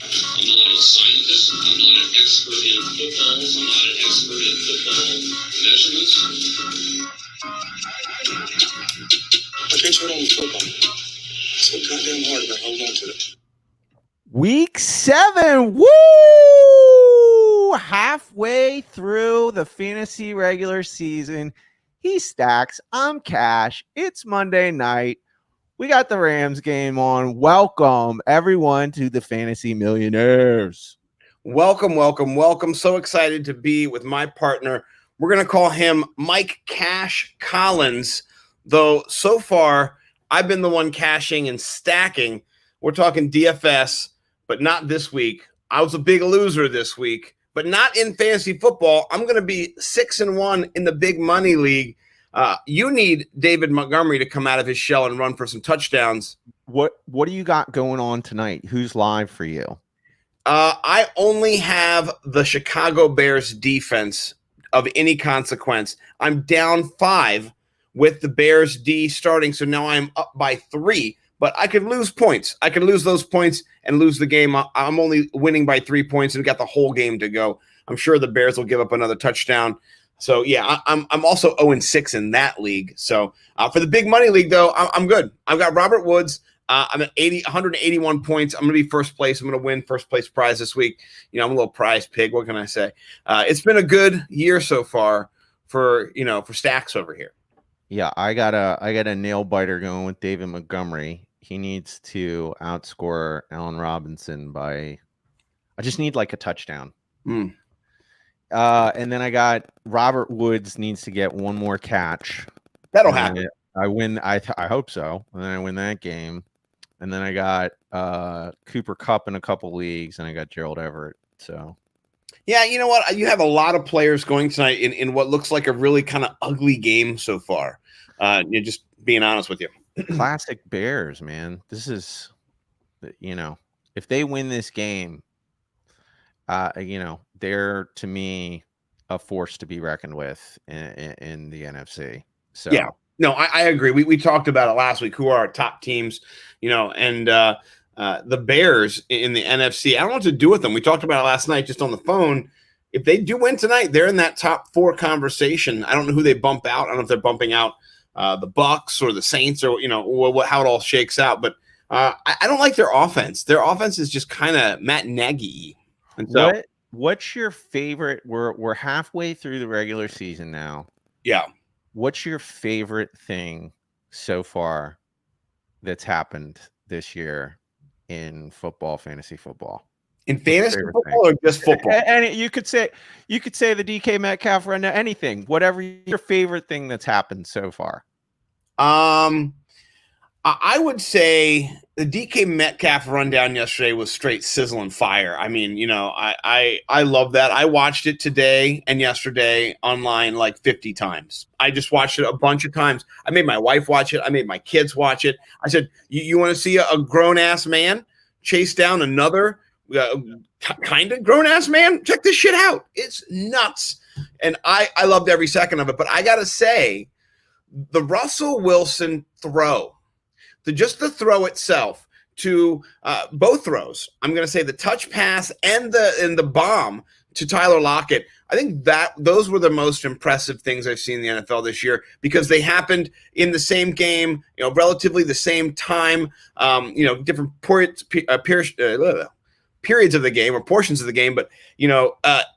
I'm not a scientist. I'm not an expert in footballs. I'm not an expert in football measurements. Concentrate on football. It's so goddamn hard about holding on to it. Week 7. Woo! Halfway through the fantasy regular season. He's Stacks. I'm Cash. It's Monday night. We got the Rams game on. Welcome, everyone, to the Fantasy Millionaires. Welcome, welcome, welcome. So excited to be with my partner. We're going to call him Mike Cash Collins, though so far I've been the one cashing and stacking. We're talking DFS, but not this week. I was a big loser this week, but not in fantasy football. I'm going to be 6-1 in the big money league. You need David Montgomery to come out of his shell and run for some touchdowns. What do you got going on tonight? Who's live for you? I only have the Chicago Bears defense of any consequence. I'm down 5 with the Bears D starting, so now I'm up by 3. But I could lose points. I could lose those points and lose the game. I'm only winning by 3 points and got the whole game to go. I'm sure the Bears will give up another touchdown. So, yeah, I'm also 0-6 in that league. So, for the big money league, though, I'm good. I've got Robert Woods. I'm at 181 points. I'm going to be first place. I'm going to win first place prize this week. You know, I'm a little prize pig. What can I say? It's been a good year so far for Stacks over here. Yeah, I got a nail biter going with David Montgomery. He needs to outscore Allen Robinson by. I just need like a touchdown. And then I got Robert Woods needs to get one more catch. That'll happen. I win. I hope so. And then I win that game. And then I got Cooper Kupp in a couple leagues, and I got Gerald Everett. So, yeah, you know what? You have a lot of players going tonight in what looks like a really kind of ugly game so far. Just being honest with you. Classic Bears, man. This is, if they win this game, they're to me a force to be reckoned with in the NFC. So yeah. No, I agree. We talked about it last week. Who are our top teams? And the Bears in the NFC. I don't know what to do with them. We talked about it last night just on the phone. If they do win tonight, they're in that top 4 conversation. I don't know who they bump out. I don't know if they're bumping out the Bucks or the Saints or how it all shakes out. But I don't like their offense. Their offense is just kind of Matt Nagy. And so, what's your favorite? We're halfway through the regular season now. Yeah. What's your favorite thing so far that's happened this year in football, fantasy football? In fantasy football or just football? And you could say the DK Metcalf run, anything, whatever your favorite thing that's happened so far. I would say the DK Metcalf rundown yesterday was straight sizzle and fire. I mean, I love that. I watched it today and yesterday online like 50 times. I just watched it a bunch of times. I made my wife watch it. I made my kids watch it. I said, you want to see a grown-ass man chase down another kind of grown-ass man? Check this shit out. It's nuts. And I loved every second of it. But I got to say, the Russell Wilson throw, just the throw itself to both throws. I'm going to say the touch pass and the bomb to Tyler Lockett. I think that those were the most impressive things I've seen in the NFL this year because they happened in the same game, relatively the same time, different periods of the game or portions of the game, but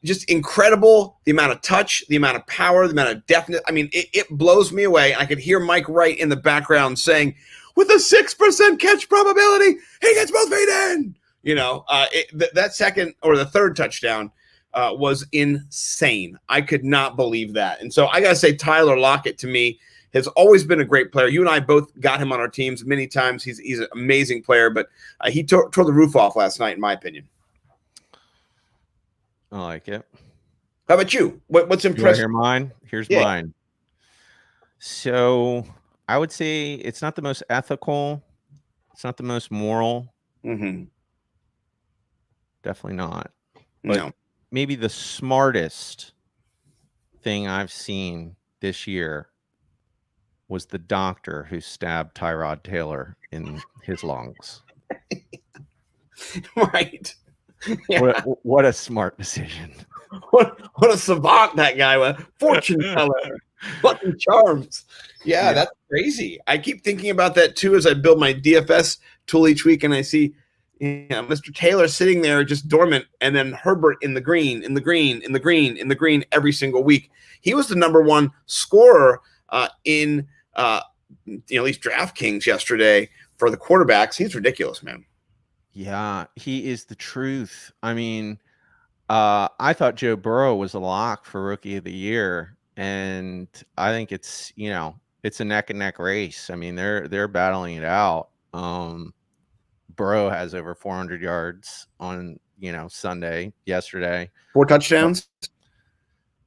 just incredible, the amount of touch, the amount of power, the amount of deftness. I mean, it blows me away. I could hear Mike Wright in the background saying, with a 6% catch probability, he gets both feet in. That second or the third touchdown was insane. I could not believe that. And so I got to say, Tyler Lockett to me has always been a great player. You and I both got him on our teams many times. He's an amazing player, but he tore the roof off last night, in my opinion. I like it. How about you? What's impressive? Hear mine? Here's mine. So I would say it's not the most ethical. It's not the most moral. Mm-hmm. Definitely not. But maybe the smartest thing I've seen this year was the doctor who stabbed Tyrod Taylor in his lungs. Right. What a smart decision. What a savant that guy was. Fortune teller. Lucky charms. Yeah, that's crazy. I keep thinking about that too as I build my DFS tool each week, and I see Mr. Taylor sitting there just dormant, and then Herbert in the green every single week. He was the number one scorer in at least DraftKings yesterday for the quarterbacks. He's ridiculous, man. Yeah, he is the truth. I mean, I thought Joe Burrow was a lock for Rookie of the Year, and I think it's it's a neck and neck race. I mean, they're battling it out. Burrow has over 400 yards on yesterday. 4 touchdowns. I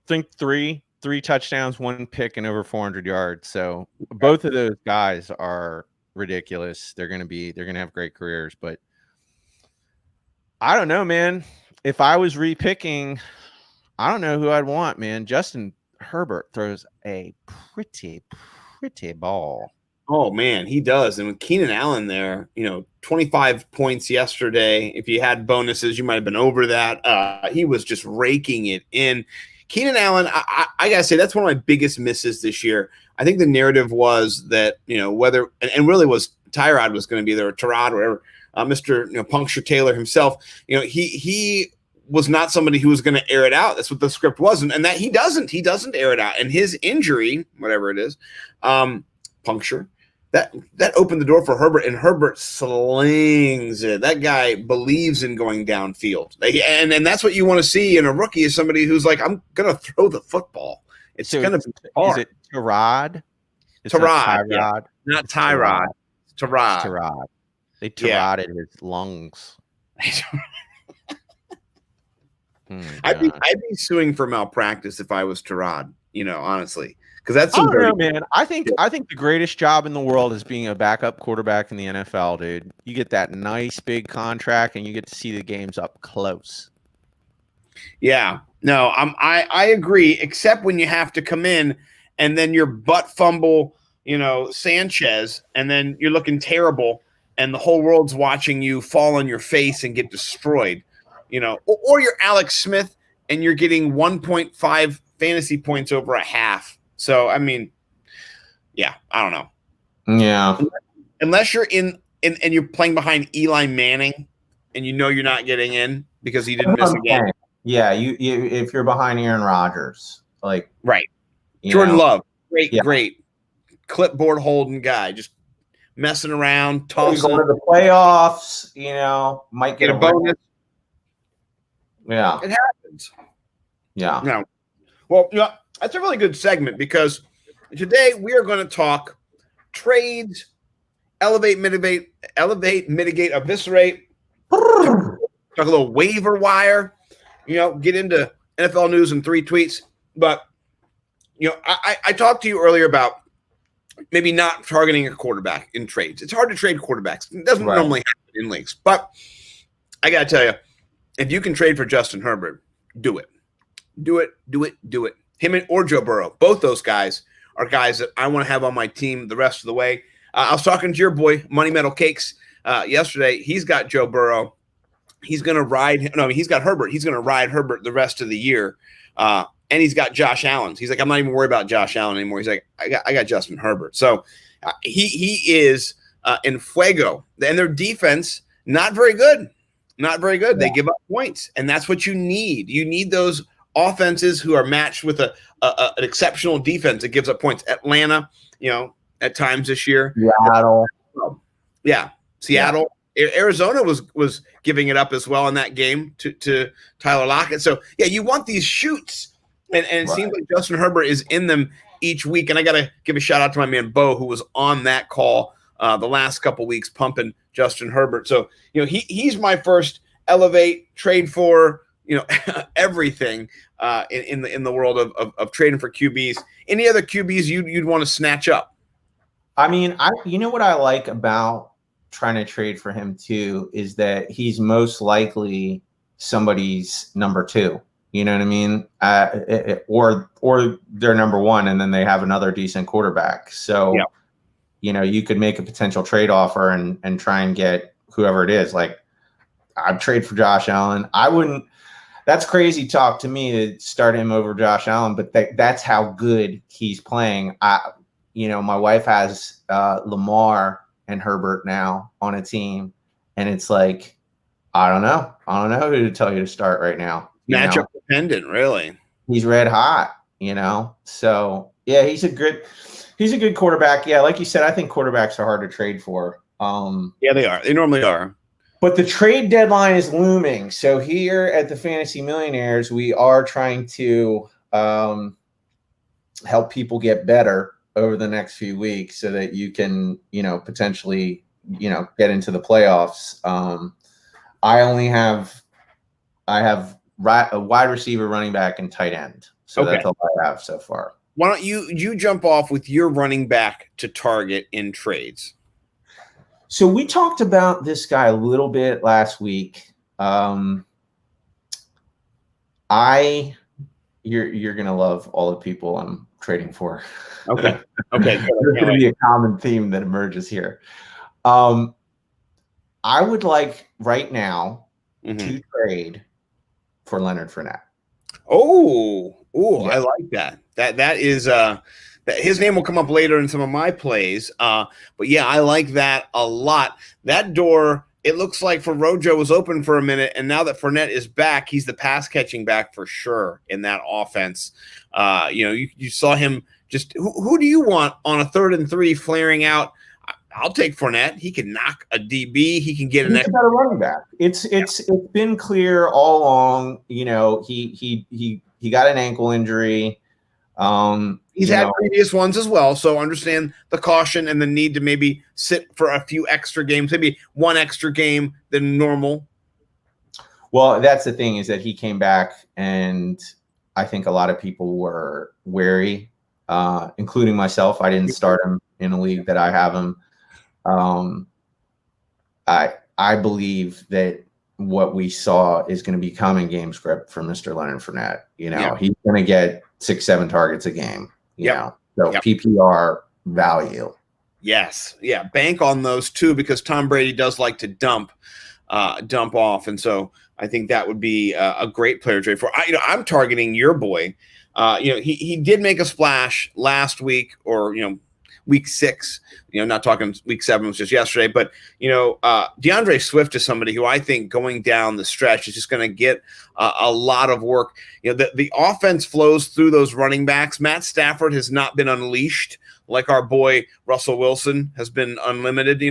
think three touchdowns, 1 pick, and over 400 yards. So both of those guys are ridiculous. They're gonna have great careers, but I don't know, man. If I was repicking, I don't know who I'd want, man. Justin Herbert throws a pretty ball. Oh, man, he does. And with Keenan Allen there, 25 points yesterday. If you had bonuses, you might have been over that. He was just raking it in. Keenan Allen, I got to say, that's one of my biggest misses this year. I think the narrative was that, whether – and really was Tyrod was going to be there, or Tyrod, whatever. Mr. Puncture Taylor himself, he was not somebody who was going to air it out. That's what the script was. And that he doesn't air it out. And his injury, whatever it is, puncture, that opened the door for Herbert, and Herbert slings it. That guy believes in going downfield. And that's what you want to see in a rookie, is somebody who's like, I'm going to throw the football. It's going to be hard. Is it Tyrod? Tyrod. Yeah. Not Tyrod. Tyrod. They Tyroded his lungs. I'd be suing for malpractice if I was Tyrod, honestly, because that's I don't know, man. I think the greatest job in the world is being a backup quarterback in the NFL, dude. You get that nice big contract, and you get to see the games up close. Yeah, no, I agree, except when you have to come in and then your butt fumble, Sanchez, and then you're looking terrible, and the whole world's watching you fall on your face and get destroyed, or you're Alex Smith and you're getting 1.5 fantasy points over a half. So, I mean, yeah, I don't know. Yeah. Unless you're in and you're playing behind Eli Manning and you're not getting in because he didn't miss a game. Yeah, you if you're behind Aaron Rodgers, like right. Jordan Love, great clipboard holding guy, just messing around, tossing. Going to the playoffs, might get a bonus. Yeah, it happens. Yeah. No. Well, that's a really good segment, because today we are going to talk trades, elevate, mitigate, eviscerate, talk a little waiver wire, get into NFL news in 3 tweets. But, I talked to you earlier about maybe not targeting a quarterback in trades. It's hard to trade quarterbacks. It doesn't normally happen in leagues. But I got to tell you, if you can trade for Justin Herbert, do it. Do it. Him or Joe Burrow. Both those guys are guys that I want to have on my team the rest of the way. I was talking to your boy, Money Metal Cakes, yesterday. He's got Joe Burrow. He's going to ride – no, he's got Herbert. He's going to ride Herbert the rest of the year. And he's got Josh Allen. He's like, I'm not even worried about Josh Allen anymore. He's like, I got Justin Herbert. So he is in fuego. And their defense, not very good. Not very good. They give up points, and that's what you need. You need those offenses who are matched with an exceptional defense that gives up points. Atlanta, at times this year. Seattle. Yeah. Arizona was giving it up as well in that game to Tyler Lockett. So, you want these shoots, and it seems like Justin Herbert is in them each week. And I got to give a shout out to my man Bo, who was on that call the last couple weeks pumping Justin Herbert. So, he's my first elevate, trade for, everything in the world of trading for QBs. Any other QBs you'd want to snatch up? I mean, what I like about trying to trade for him too is that he's most likely somebody's number 2. You know what I mean? Or they're number 1, and then they have another decent quarterback. So, you could make a potential trade offer and try and get whoever it is. Like, I'd trade for Josh Allen. I wouldn't. That's crazy talk to me to start him over Josh Allen, but that's how good he's playing. My wife has Lamar and Herbert now on a team, and it's like, I don't know who to tell you to start right now. Matchup dependent, really. He's red hot, So yeah, he's a good quarterback. Yeah, like you said, I think quarterbacks are hard to trade for. Yeah, they are. They normally are. But the trade deadline is looming. So here at the Fantasy Millionaires, we are trying to help people get better over the next few weeks so that you can, potentially, get into the playoffs. I have a wide receiver, running back, and tight end. So that's all I have so far. Why don't you jump off with your running back to target in trades? So we talked about this guy a little bit last week. You're gonna love all the people I'm trading for. Okay. There's gonna be a common theme that emerges here. I would like right now to trade for Leonard Fournette. Oh, yeah. I like that. That is his name will come up later in some of my plays. But yeah, I like that a lot. That door, it looks like for Rojo was open for a minute, and now that Fournette is back, he's the pass catching back for sure in that offense. You saw him just who do you want on a 3rd and 3 flaring out? I'll take Fournette. He can knock a DB. He can get an extra better running back. It's been clear all along. He got an ankle injury. He's had previous ones as well, so understand the caution and the need to maybe sit for a few extra games, maybe one extra game than normal. Well, that's the thing, is that he came back, and I think a lot of people were wary, including myself. I didn't start him in a league that I have him. I believe that what we saw is going to be common game script for Mr. Leonard Fournette. He's going to get 6-7 targets a game. PPR value. Yes. Yeah. Bank on those too, because Tom Brady does like to dump off. And so I think that would be a great player to trade for. I'm targeting your boy. He did make a splash last week, or, week 6, not talking week 7 was just yesterday, but DeAndre Swift is somebody who I think going down the stretch is just going to get a lot of work. The offense flows through those running backs. Matt Stafford has not been unleashed like our boy Russell Wilson has been unlimited.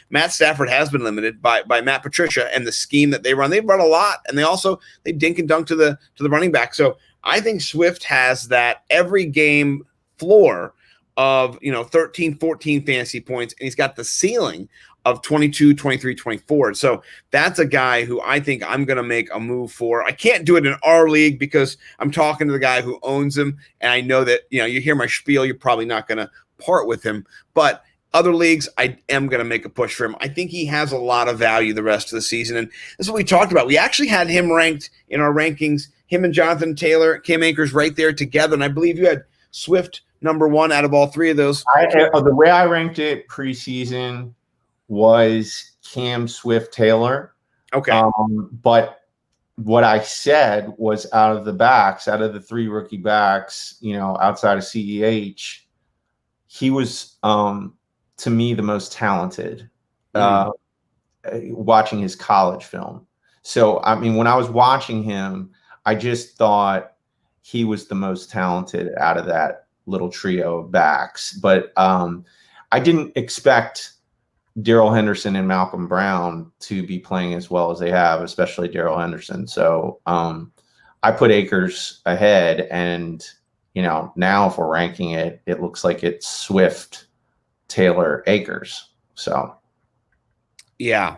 Matt Stafford has been limited by Matt Patricia and the scheme that they run. They run a lot, and they dink and dunk to the running back. So I think Swift has that every game floor of 13, 14 fantasy points, and he's got the ceiling of 22, 23, 24. So that's a guy who I think I'm going to make a move for. I can't do it in our league because I'm talking to the guy who owns him, and I know that you hear my spiel, you're probably not going to part with him. But other leagues, I am going to make a push for him. I think he has a lot of value the rest of the season, and this is what we talked about. We actually had him ranked in our rankings, him and Jonathan Taylor, Cam Akers right there together, and I believe you had Swift number 1 out of all 3 of those. The way I ranked it preseason was Cam, Swift, Taylor. Okay. But what I said was out of the 3 rookie backs, outside of CEH, he was, to me, the most talented, watching his college film. So, when I was watching him, I just thought he was the most talented out of that little trio of backs. But I didn't expect Darrell Henderson and Malcolm Brown to be playing as well as they have, especially Darrell Henderson. So I put Akers ahead, and now if we're ranking it, it looks like it's Swift, Taylor, Akers. So yeah.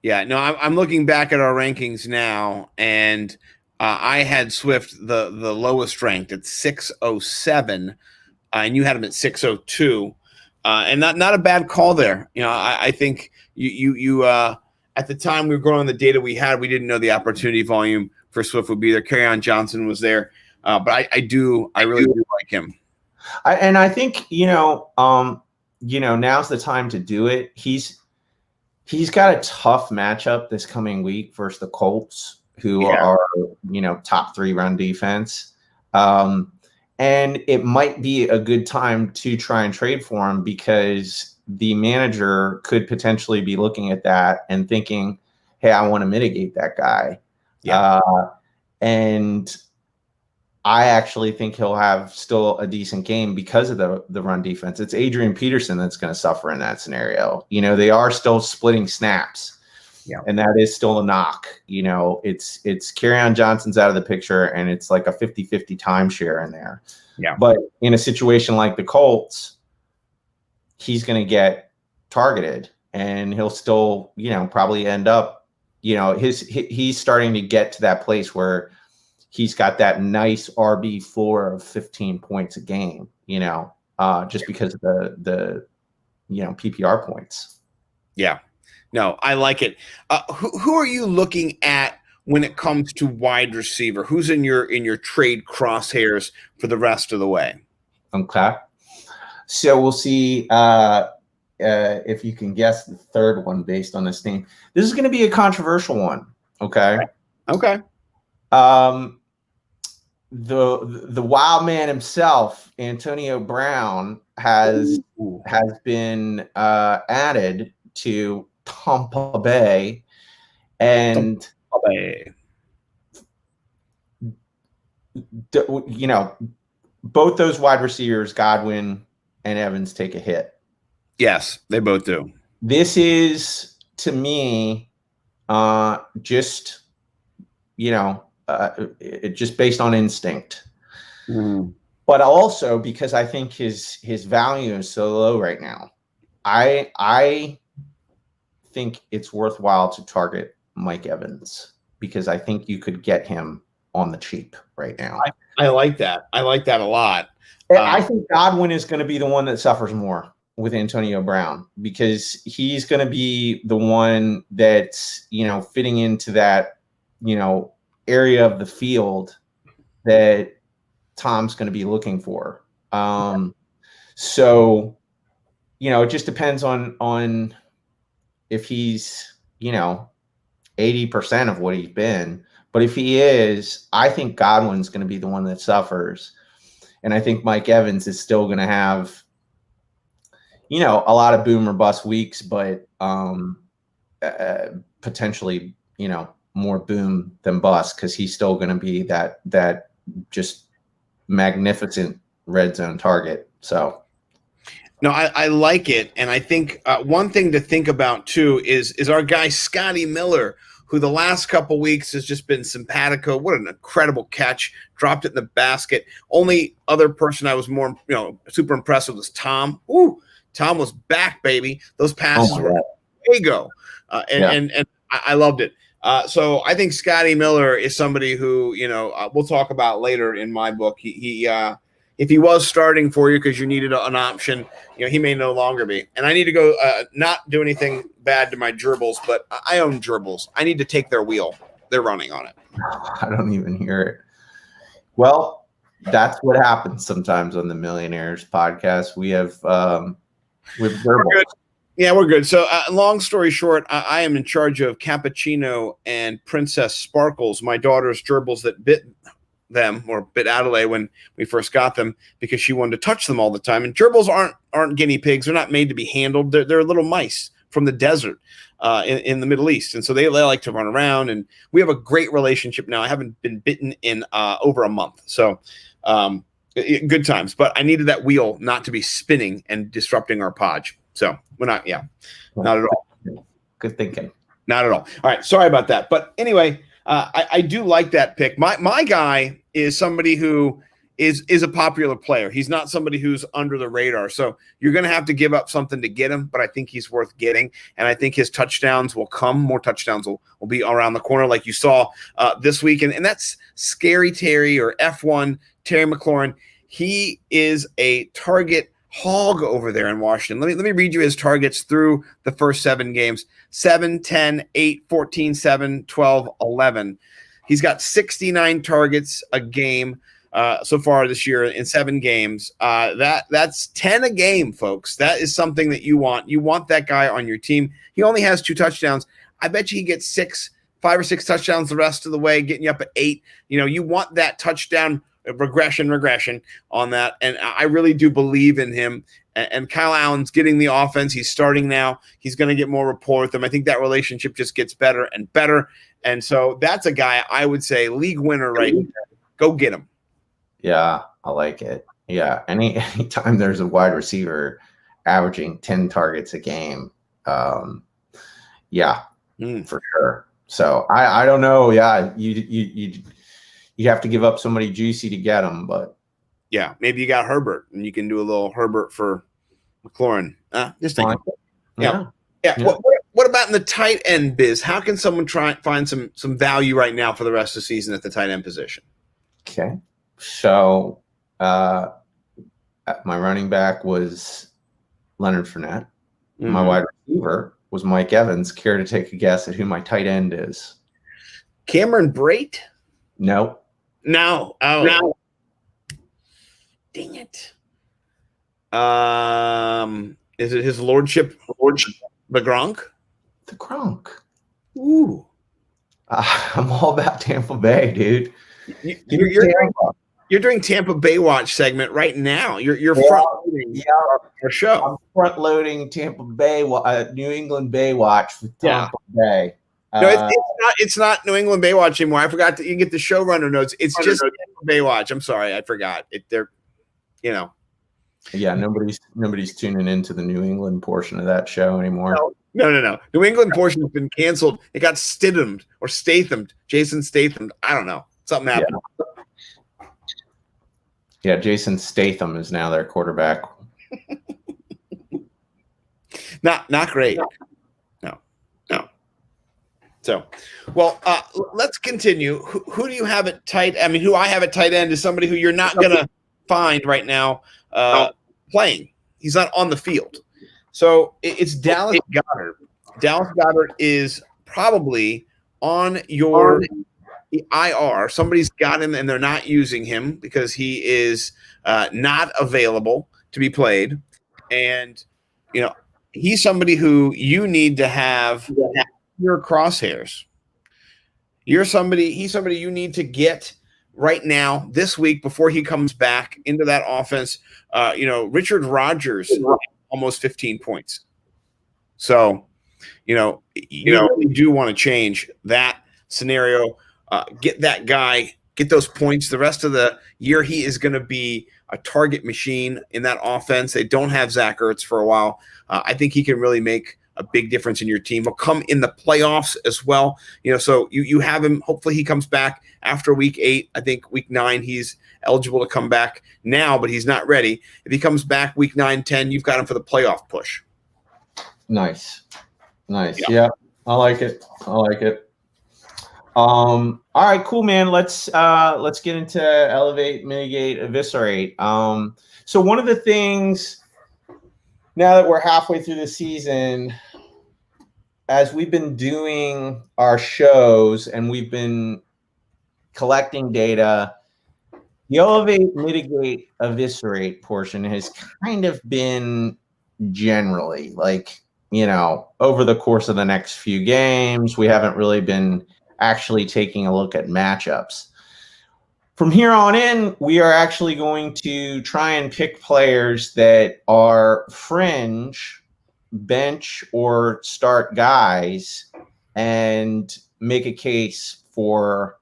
No, I'm looking back at our rankings now, and I had Swift the lowest ranked at 607, and you had him at 602, and not a bad call there. I think you at the time we were growing the data we had, we didn't know the opportunity volume for Swift would be there. Kerryon Johnson was there, but I really do like him. I think now's the time to do it. He's He's got a tough matchup this coming week versus the Colts, who are, top 3 run defense. And it might be a good time to try and trade for him because the manager could potentially be looking at that and thinking, hey, I want to mitigate that guy. Yeah. And I actually think he'll have still a decent game because of the run defense. It's Adrian Peterson that's going to suffer in that scenario. They are still splitting snaps. Yeah. And that is still a knock. It's Kerryon Johnson's out of the picture, and it's like a 50-50 timeshare in there. Yeah. But in a situation like the Colts, he's going to get targeted, and he'll still, probably end up, he's starting to get to that place where he's got that nice RB4 of 15 points a game, just because of the PPR points. Yeah. No, I like it. Who are you looking at when it comes to wide receiver? Who's in your trade crosshairs for the rest of the way? Okay. So we'll see if you can guess the third one based on this name. This is going to be a controversial one. Okay. Okay. The wild man himself, Antonio Brown, has been added to Tampa Bay, and both those wide receivers, Godwin and Evans, take a hit. Yes, they both do. This is, to me, just based on instinct, but also because I think his value is so low right now. I think it's worthwhile to target Mike Evans because I think you could get him on the cheap right now. I like that. I like that a lot. I think Godwin is going to be the one that suffers more with Antonio Brown because he's going to be the one that's, fitting into that, area of the field that Tom's going to be looking for. So, it just depends on if he's, 80% of what he's been. But if he is, I think Godwin's going to be the one that suffers. And I think Mike Evans is still going to have, a lot of boom or bust weeks, but potentially, more boom than bust because he's still going to be that just magnificent red zone target. So. No, I like it. And I think one thing to think about, too, is our guy Scotty Miller, who the last couple weeks has just been simpatico. What an incredible catch. Dropped it in the basket. Only other person I was more, super impressed with was Tom. Ooh, Tom was back, baby. Those passes were way go. And I loved it. So I think Scotty Miller is somebody who, we'll talk about later in my book. He if he was starting for you because you needed an option, he may no longer be. And I need to go not do anything bad to my gerbils, but I own gerbils. I need to take their wheel. They're running on it. I don't even hear it. Well, that's what happens sometimes on the Millionaires podcast. We have gerbils. Yeah, we're good. So long story short, I am in charge of Cappuccino and Princess Sparkles, my daughter's gerbils that bit them or bit Adelaide when we first got them because she wanted to touch them all the time. And gerbils aren't guinea pigs. They're not made to be handled. They're little mice from the desert in the Middle East. And so they like to run around, and we have a great relationship now. I haven't been bitten in over a month. So good times, but I needed that wheel not to be spinning and disrupting our podge. So we're not at all. Good thinking. Not at all. All right. Sorry about that. But anyway, I do like that pick. My guy is somebody who is a popular player. He's not somebody who's under the radar. So you're going to have to give up something to get him, but I think he's worth getting. And I think his touchdowns will come. More touchdowns will be around the corner like you saw this week. And that's Scary Terry or F1 Terry McLaurin. He is a target hog over there in Washington. Let me read you his targets through the first 7 games. 7, 10, 8, 14, 7, 12, 11. He's got 69 targets a game. so far this year in 7 games. That's 10 a game, folks. That is something that you want. You want that guy on your team. He only has 2 touchdowns. I bet you he gets 5 or 6 touchdowns the rest of the way, getting you up at 8. You want that touchdown regression on that. And I really do believe in him. And Kyle Allen's getting the offense. He's starting now. He's going to get more rapport with them. I think that relationship just gets better and better. And so that's a guy I would say league winner right here. Go get him. Yeah, I like it. Yeah, anytime there's a wide receiver averaging 10 targets a game, for sure. So I don't know. Yeah, you have to give up somebody juicy to get him, but yeah, maybe you got Herbert and you can do a little Herbert for McLaurin. Just think. Yeah. What about in the tight end biz? How can someone try and find some value right now for the rest of the season at the tight end position? Okay. So my running back was Leonard Fournette. Mm-hmm. My wide receiver was Mike Evans. Care to take a guess at who my tight end is? Cameron Brate? No. No. Oh. No. Dang it. Is it his lordship the Gronk? The Gronk. Ooh. I'm all about Tampa Bay, dude. You're doing Tampa Bay Watch segment right now. You're front loading our show. I'm front loading Tampa Bay, New England Bay Watch for Tampa Bay. No, it's not New England Bay Watch anymore. I forgot that you get the showrunner notes. It's just Tampa Bay Watch. I'm sorry, I forgot. Yeah, nobody's tuning into the New England portion of that show anymore. No. New England portion has been canceled. It got Stathamed. Jason Statham. I don't know. Something happened. Yeah, Jason Statham is now their quarterback. Not great. No. So, well, let's continue. Who do you have at tight? I mean, who I have at tight end is somebody who you're not going to find right now playing. He's not on the field. So it's Dallas Goedert. Dallas Goedert is probably on your IR. Somebody's got him and they're not using him because he is not available to be played. And, he's somebody who you need to have your crosshairs. He's somebody you need to get right now this week before he comes back into that offense. Richard Rodgers, almost 15 points. So, you really do want to change that scenario. Get that guy, get those points. The rest of the year, he is going to be a target machine in that offense. They don't have Zach Ertz for a while. I think he can really make a big difference in your team. He'll come in the playoffs as well. So you have him. Hopefully he comes back after week 8. I think week 9 he's eligible to come back now, but he's not ready. If he comes back week 9, 10, you've got him for the playoff push. Nice. Yeah, I like it. All right, cool, man. Let's get into elevate, mitigate, eviscerate. So one of the things now that we're halfway through the season, as we've been doing our shows and we've been collecting data, the elevate, mitigate, eviscerate portion has kind of been generally over the course of the next few games. We haven't really been actually taking a look at matchups. From here on in, we are actually going to try and pick players that are fringe, bench, or start guys and make a case for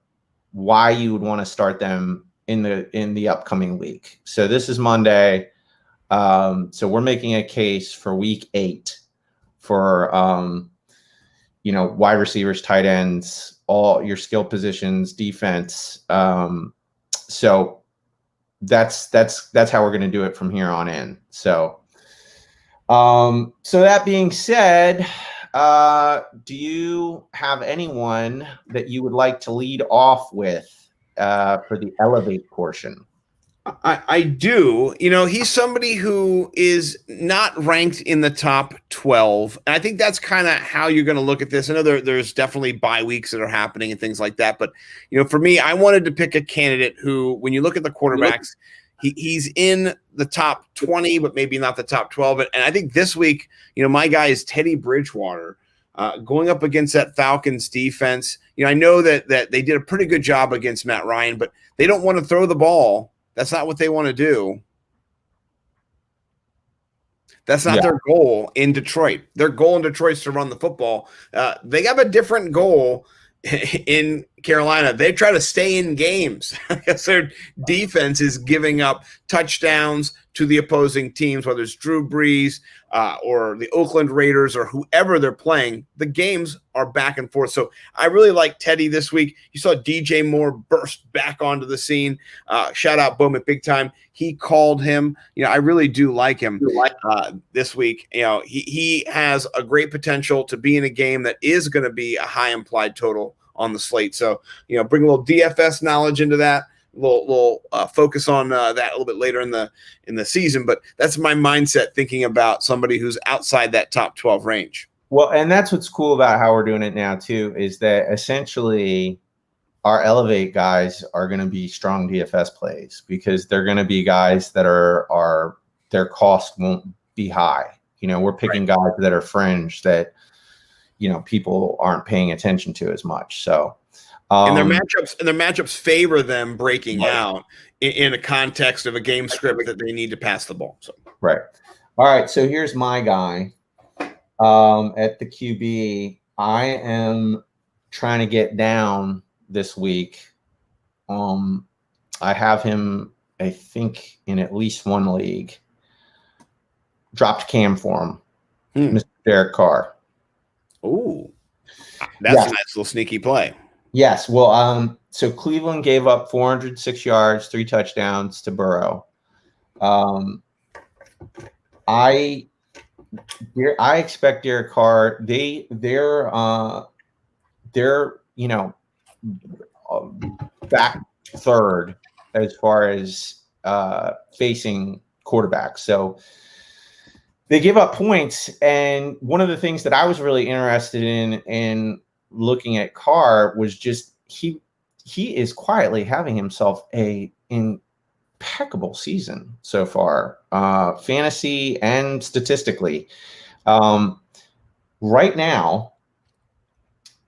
why you would want to start them in the upcoming week. So this is Monday. So we're making a case for week 8 for wide receivers, tight ends, all your skill positions, defense. So that's how we're going to do it from here on in. So that being said, do you have anyone that you would like to lead off with for the elevate portion? I do. You know, he's somebody who is not ranked in the top 12. And I think that's kind of how you're going to look at this. I know there's definitely bye weeks that are happening and things like that. But, you know, for me, I wanted to pick a candidate who, when you look at the quarterbacks, he's in the top 20, but maybe not the top 12. And I think this week, you know, my guy is Teddy Bridgewater. Going up against that Falcons defense. You know, I know that they did a pretty good job against Matt Ryan, but they don't want to throw the ball. That's not what they want to do. That's not their goal in Detroit. Their goal in Detroit is to run the football. They have a different goal in Carolina. They try to stay in games because their defense is giving up touchdowns to the opposing teams, whether it's Drew Brees or the Oakland Raiders or whoever they're playing. The games are back and forth. So I really like Teddy this week. You saw DJ Moore burst back onto the scene. Shout out Bowman big time. He called him. You know, I really do like him this week. You know, he has a great potential to be in a game that is going to be a high implied total on the slate. So, you know, bring a little DFS knowledge into that. We'll focus on that a little bit later in the season, but that's my mindset thinking about somebody who's outside that top 12 range. Well, and that's what's cool about how we're doing it now too, is that essentially our Elevate guys are going to be strong DFS plays because they're going to be guys that are their cost won't be high. You know, we're picking guys that are fringe that, you know, people aren't paying attention to as much. So. And their matchups favor them breaking out in a context of a game script that they need to pass the ball. So. Right. All right. So here's my guy at the QB. I am trying to get down this week. I have him, I think, in at least one league. Dropped Cam for him, Mr. Derek Carr. Ooh, that's a nice little sneaky play. Yes. Well, so Cleveland gave up 406 yards, 3 touchdowns to Burrow. I expect Derek Carr. They're you know, back third as far as facing quarterbacks. So they give up points, and one of the things that I was really interested in looking at Carr was just he is quietly having himself a impeccable season so far, fantasy and statistically. Right now,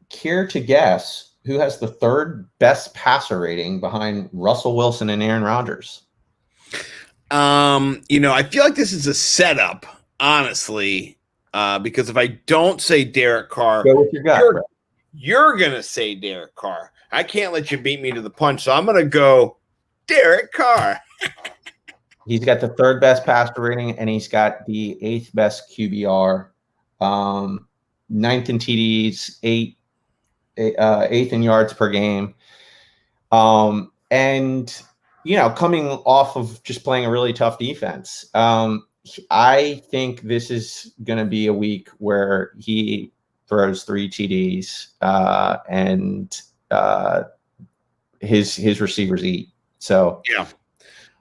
care to guess who has the third best passer rating behind Russell Wilson and Aaron Rodgers? You know, I feel like this is a setup, honestly, because if I don't say Derek Carr, go with your gut. You're going to say Derek Carr. I can't let you beat me to the punch, so I'm going to go Derek Carr. He's got the third best passer rating, and he's got the 8th best QBR, 9th in TDs, 8th in yards per game. And, you know, coming off of just playing a really tough defense, I think this is going to be a week where he throws 3 TDs and his receivers eat. So yeah.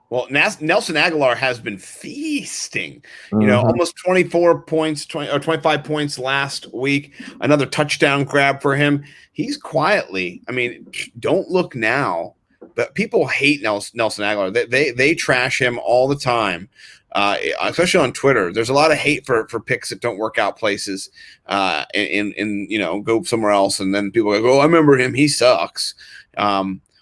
Well, Nelson Agholor has been feasting. You know, almost 24 points, 25 points last week. Another touchdown grab for him. He's quietly. I mean, don't look now, but people hate Nelson Agholor. They trash him all the time. Especially on Twitter, there's a lot of hate for picks that don't work out places, and you know, go somewhere else, and then people go, "Oh, I remember him. He sucks."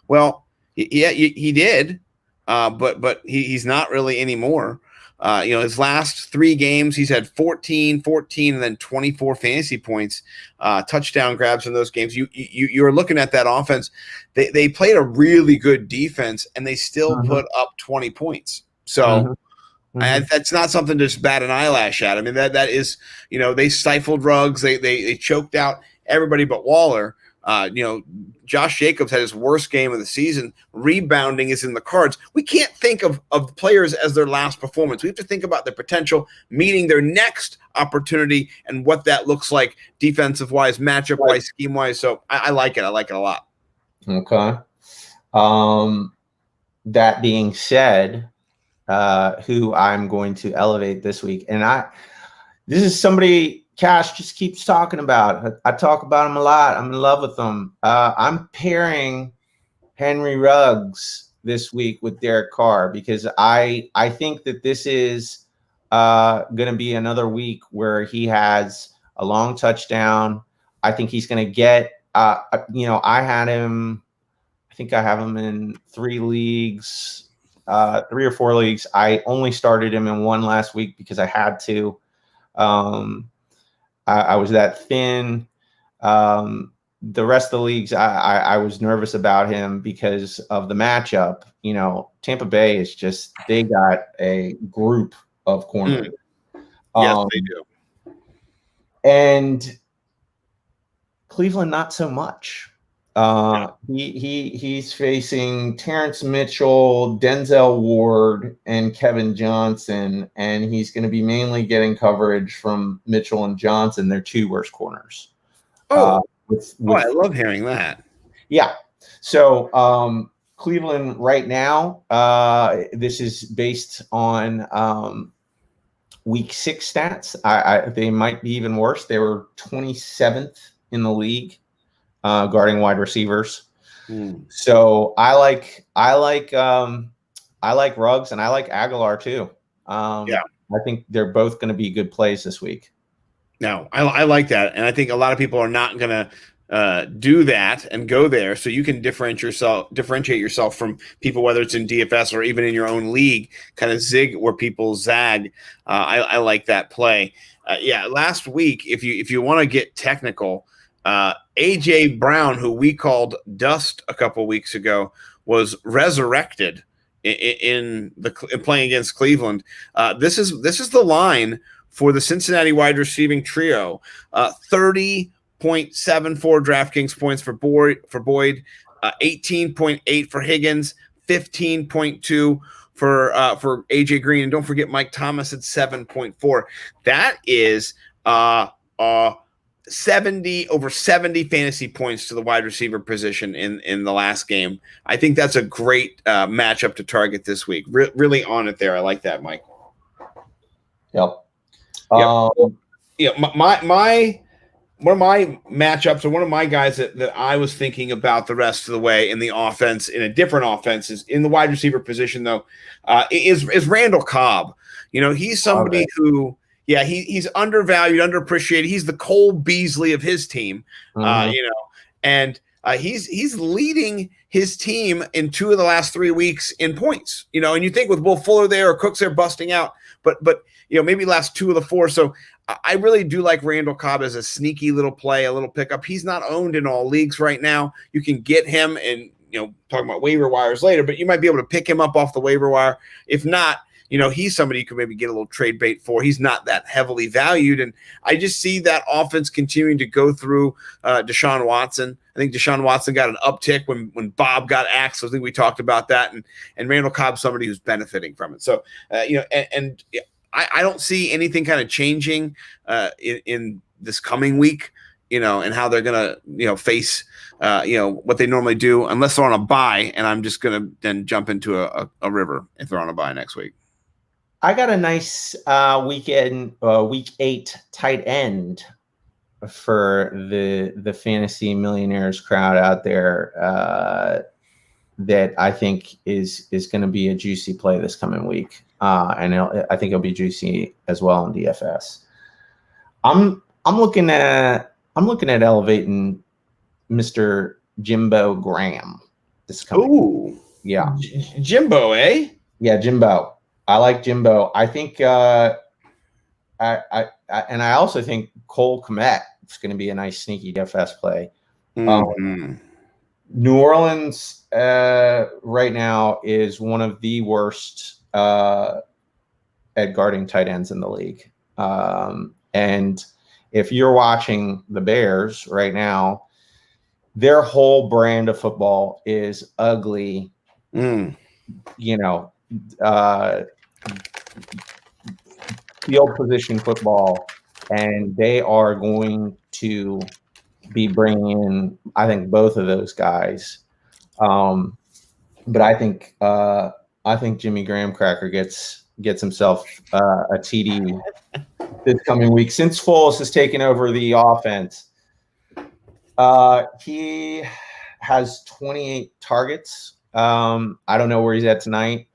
Well, yeah, he did, but he's not really anymore. You know, his last 3 games, he's had 14, and then 24 fantasy points, touchdown grabs in those games. You're looking at that offense. They played a really good defense, and they still put up 20 points. So. And that's not something to just bat an eyelash at. I mean, that is, you know, they stifled Ruggs. They choked out everybody but Waller. You know, Josh Jacobs had his worst game of the season. Rebounding is in the cards. We can't think of players as their last performance. We have to think about their potential, meeting their next opportunity, and what that looks like defensive-wise, matchup-wise, scheme-wise. So I like it. I like it a lot. Okay. that being said, who I'm going to elevate this week, and this is somebody Cash just keeps talking about. I talk about him a lot. I'm in love with him. I'm pairing Henry Ruggs this week with Derek Carr because I think that this is going to be another week where he has a long touchdown. I think he's going to get, I had him, I think I have him in 3 leagues, 3 or 4 leagues. I only started him in 1 last week because I had to. I was that thin. The rest of the leagues, I was nervous about him because of the matchup. Tampa Bay is just, they got a group of corners. Yes, they do. And Cleveland, not so much. He's facing Terrence Mitchell, Denzel Ward, and Kevin Johnson, and he's going to be mainly getting coverage from Mitchell and Johnson. They're 2 worst corners. I love hearing that. Yeah. So Cleveland right now, this is based on week 6 stats. They might be even worse. They were 27th in the league guarding wide receivers. So I like Ruggs and I like Agholor too. I think they're both going to be good plays this week. No, I like that, and I think a lot of people are not going to do that and go there. So you can differentiate yourself from people, whether it's in DFS or even in your own league, kind of zig where people zag. I like that play. Last week, if you want to get technical, AJ Brown, who we called dust a couple weeks ago, was resurrected in playing against Cleveland. This is the line for the Cincinnati wide receiving trio. 30.74 DraftKings points for Boyd, 18.8 for Higgins, 15.2 for AJ Green, and don't forget Mike Thomas at 7.4. That is over 70 fantasy points to the wide receiver position in the last game. I think that's a great matchup to target this week. Really on it there. I like that, Mike. Yep. My one of my matchups, or one of my guys that I was thinking about the rest of the way in the offense, in a different offense, is in the wide receiver position though, is Randall Cobb. He's somebody who, he's undervalued, underappreciated. He's the Cole Beasley of his team, and he's leading his team in 2 of the last 3 weeks in points. And you think with Will Fuller there or Cooks there busting out, but maybe last 2 of the 4. So I really do like Randall Cobb as a sneaky little play, a little pickup. He's not owned in all leagues right now. You can get him, and talking about waiver wires later, but you might be able to pick him up off the waiver wire. If not, he's somebody you could maybe get a little trade bait for. He's not that heavily valued, and I just see that offense continuing to go through Deshaun Watson. I think Deshaun Watson got an uptick when Bob got axed. I think we talked about that, and Randall Cobb's somebody who's benefiting from it. So I don't see anything kind of changing in this coming week, and how they're going to, face, what they normally do, unless they're on a bye. And I'm just going to then jump into a river if they're on a bye next week. I got a nice week 8 tight end for the Fantasy Millionaires crowd out there that I think is going to be a juicy play this coming week. And I think it'll be juicy as well in DFS. I'm looking at elevating Mr. Jimbo Graham this coming. Ooh, yeah, Jimbo, eh? Yeah, Jimbo. I like Jimbo. I think I also think Cole Kmet is going to be a nice sneaky DFS play. New Orleans right now is one of the worst at guarding tight ends in the league. And if you're watching the Bears right now, their whole brand of football is ugly, field position football, and they are going to be bringing in, I think, both of those guys. but I think Jimmy Graham Cracker gets himself a TD this coming week since Foles has taken over the offense. He has 28 targets. I don't know where he's at tonight.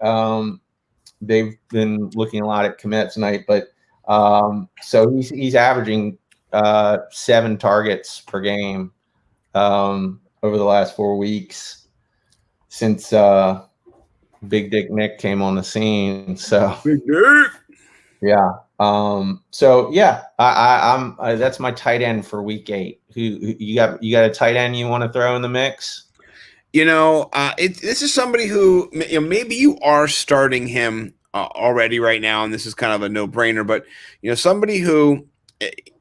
They've been looking a lot at Komet tonight, but so he's averaging 7 targets per game over the last 4 weeks since Big Dick Nick came on the scene. So Big Dick. yeah. So yeah, I'm that's my tight end for week 8. Who you got a tight end you want to throw in the mix? This is somebody who maybe you are starting him already right now, and this is kind of a no-brainer. But somebody who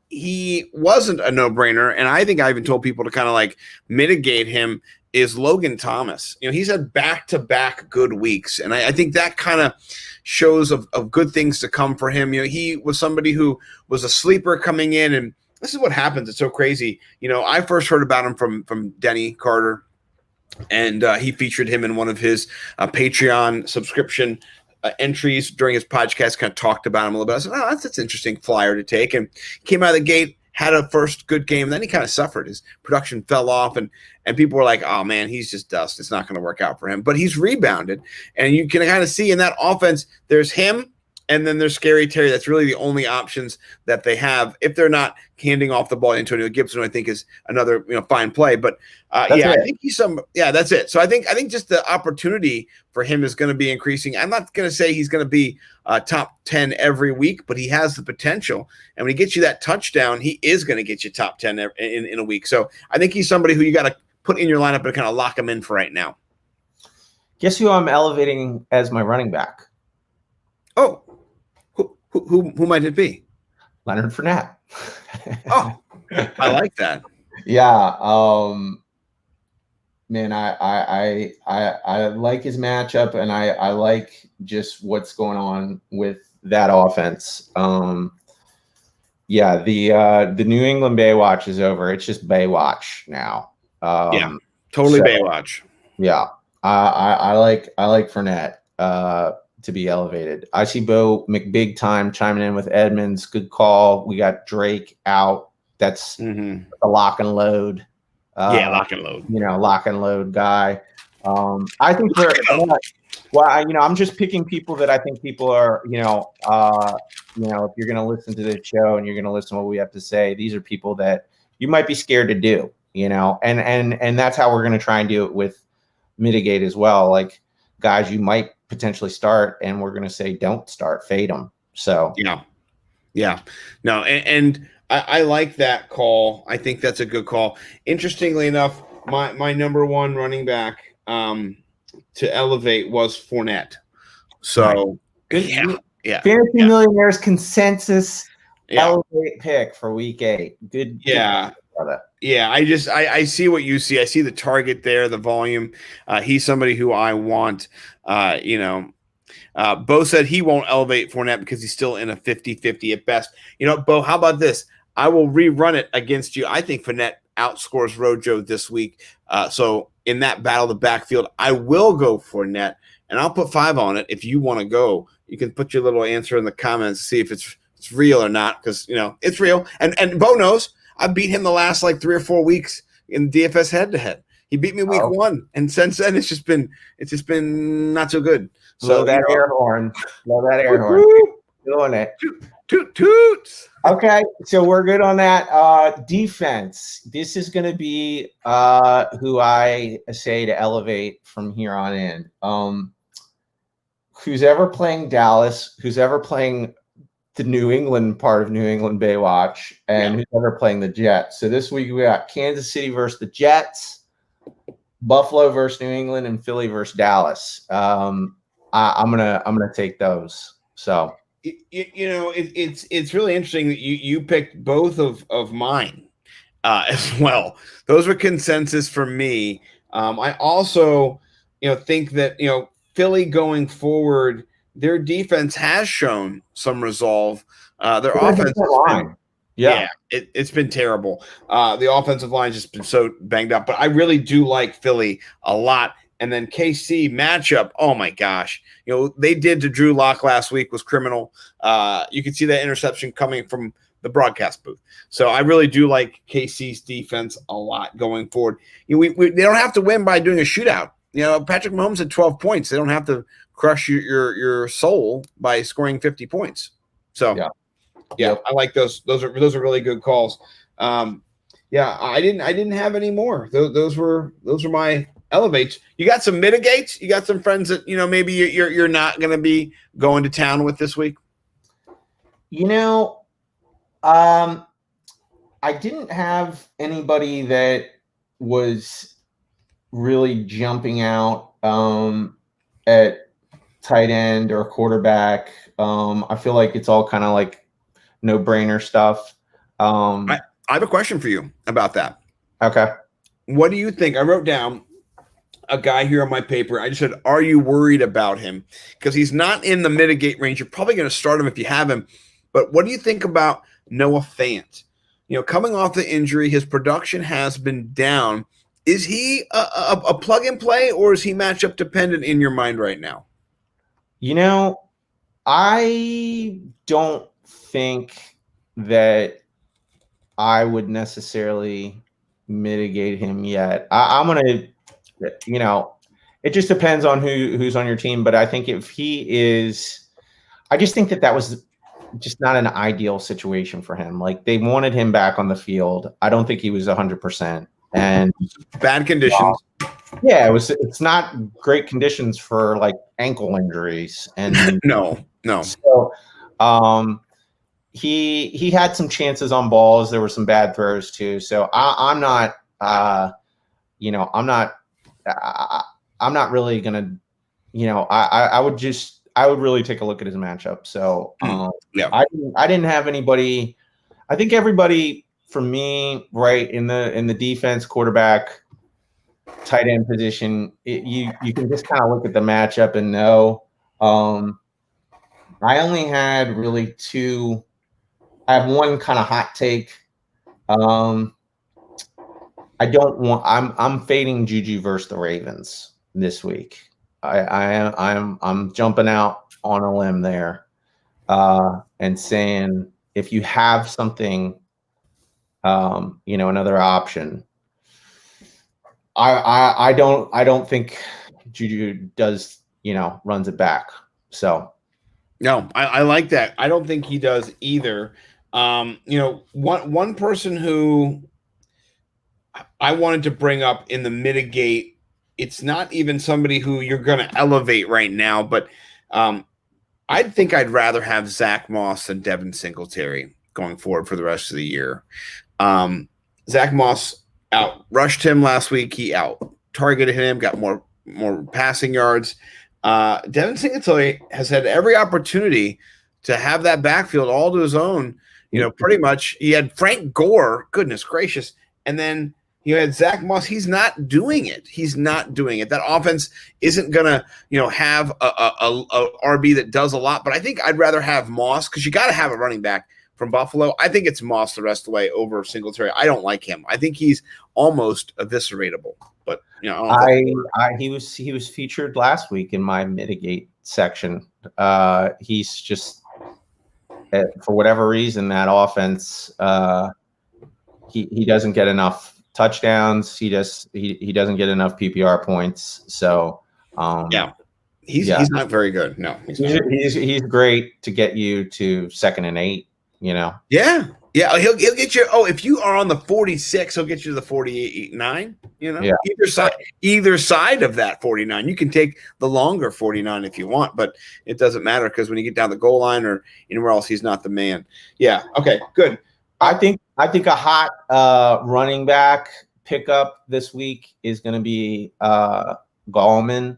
he wasn't a no-brainer, and I think I even told people to kind of like mitigate him is Logan Thomas. He's had back-to-back good weeks, and I think that kind of shows of good things to come for him. He was somebody who was a sleeper coming in, and this is what happens. It's so crazy. I first heard about him from Denny Carter. And he featured him in one of his Patreon subscription entries during his podcast, kind of talked about him a little bit. I said, oh, that's an interesting flyer to take. And came out of the gate, had a first good game. And then he kind of suffered. His production fell off. And people were like, oh, man, he's just dust. It's not going to work out for him. But he's rebounded. And you can kind of see in that offense, there's him. And then there's Scary Terry. That's really the only options that they have if they're not handing off the ball. Antonio Gibson, I think, is another fine play. But I think that's it. So I think just the opportunity for him is going to be increasing. I'm not going to say he's going to be top 10 every week, but he has the potential. And when he gets you that touchdown, he is going to get you top 10 in a week. So I think he's somebody who you got to put in your lineup and kind of lock him in for right now. Guess who I'm elevating as my running back? Oh. Who might it be? Leonard Fournette. Oh, I like that. Yeah. Man, I like his matchup, and I like just what's going on with that offense. Yeah, the New England Baywatch is over. It's just Baywatch now. Totally Baywatch. Yeah. I like Fournette. To be elevated. I see Bo McBig time chiming in with Edmonds. Good call. We got Drake out. That's a lock and load. Lock and load. Lock and load guy. I think I'm just picking people that I think people are, if you're going to listen to this show and you're going to listen to what we have to say, these are people that you might be scared to do, and that's how we're going to try and do it with Mitigate as well. Like guys you might potentially start, and we're going to say don't start, fade them. So no, and I like that call. I think that's a good call. Interestingly enough, my number one running back to elevate was Fournette. So good. Yeah. Fantasy Millionaires consensus elevate pick for week 8. Good. Yeah. Yeah, I see what you see. I see the target there, the volume. He's somebody who I want. Bo said he won't elevate Fournette because he's still in a 50-50 at best. Bo, how about this? I will rerun it against you. I think Fournette outscores Rojo this week. So in that battle of the backfield, I will go Fournette, and I'll put 5 on it. If you want to go, you can put your little answer in the comments, see if it's real or not, because it's real. And Bo knows. I beat him the last 3 or 4 weeks in DFS head-to-head. He beat me week 1, and since then it's just been not so good. So that air horn, doing it. Toots. Okay, so we're good on that. Defense. This is going to be who I say to elevate from here on in. Who's ever playing Dallas? Who's ever playing the New England part of New England Baywatch, and who's ever playing the Jets. So this week we got Kansas City versus the Jets, Buffalo versus New England, and Philly versus Dallas. I'm gonna take those. So it's really interesting that you picked both of mine as well. Those were consensus for me. I also think that Philly going forward, their defense has shown some resolve. Their offense line. It's been terrible. The offensive line has just been so banged up. But I really do like Philly a lot. And then KC matchup, oh my gosh. They did to Drew Lock last week was criminal. You can see that interception coming from the broadcast booth. So I really do like KC's defense a lot going forward. They don't have to win by doing a shootout. Patrick Mahomes had 12 points. They don't have to crush your soul by scoring 50 points. So yeah, I like those. Those are really good calls. I didn't have any more. Those were my elevates. You got some mitigates? You got some friends that maybe you're not going to be going to town with this week? I didn't have anybody that was really jumping out at tight end or quarterback. I feel like it's all kind of like no-brainer stuff. I have a question for you about that. Okay. What do you think? I wrote down a guy here on my paper. I just said, are you worried about him? Because he's not in the mitigate range. You're probably going to start him if you have him. But what do you think about Noah Fant? Coming off the injury, his production has been down. Is he a plug and play, or is he matchup dependent in your mind right now? I don't think that I would necessarily mitigate him yet. I'm going to, it just depends on who's on your team. But I think if he is, I just think that was just not an ideal situation for him. Like, they wanted him back on the field. I don't think he was 100%. And bad conditions. It's not great conditions for like ankle injuries. And no. So, he had some chances on balls. There were some bad throws too. So I'm not really gonna, I would really take a look at his matchup. So I didn't have anybody. I think everybody for me, right, in the defense, quarterback, tight end position, you can just kind of look at the matchup and know. I only had really two. I have one kind of hot take. I'm fading Juju versus the Ravens this week. I'm jumping out on a limb there, and saying if you have something, another option. I don't think Juju does, runs it back. So no, I like that. I don't think he does either. One person who I wanted to bring up in the mitigate, it's not even somebody who you're going to elevate right now, but I think I'd rather have Zach Moss than Devin Singletary going forward for the rest of the year. Zach Moss out-rushed him last week. He out-targeted him, got more passing yards. Devin Singletary has had every opportunity to have that backfield all to his own. Pretty much he had Frank Gore, goodness gracious, and then you had Zach Moss. He's not doing it. That offense isn't gonna, have a RB that does a lot. But I think I'd rather have Moss, because you got to have a running back from Buffalo. I think it's Moss the rest of the way over Singletary. I don't like him. I think he's almost evisceratable. But he was featured last week in my mitigate section. He's just, for whatever reason, that offense, he doesn't get enough touchdowns. He doesn't get enough PPR points. So he's not very good. No, he's great to get you to 2nd and 8. Yeah, he'll get you. Oh, if you are on the 46, he'll get you to the 49. Either side of that 49. You can take the longer 49 if you want, but it doesn't matter, because when you get down the goal line or anywhere else, he's not the man. Yeah. Okay. Good. I think a hot running back pickup this week is going to be Gallman,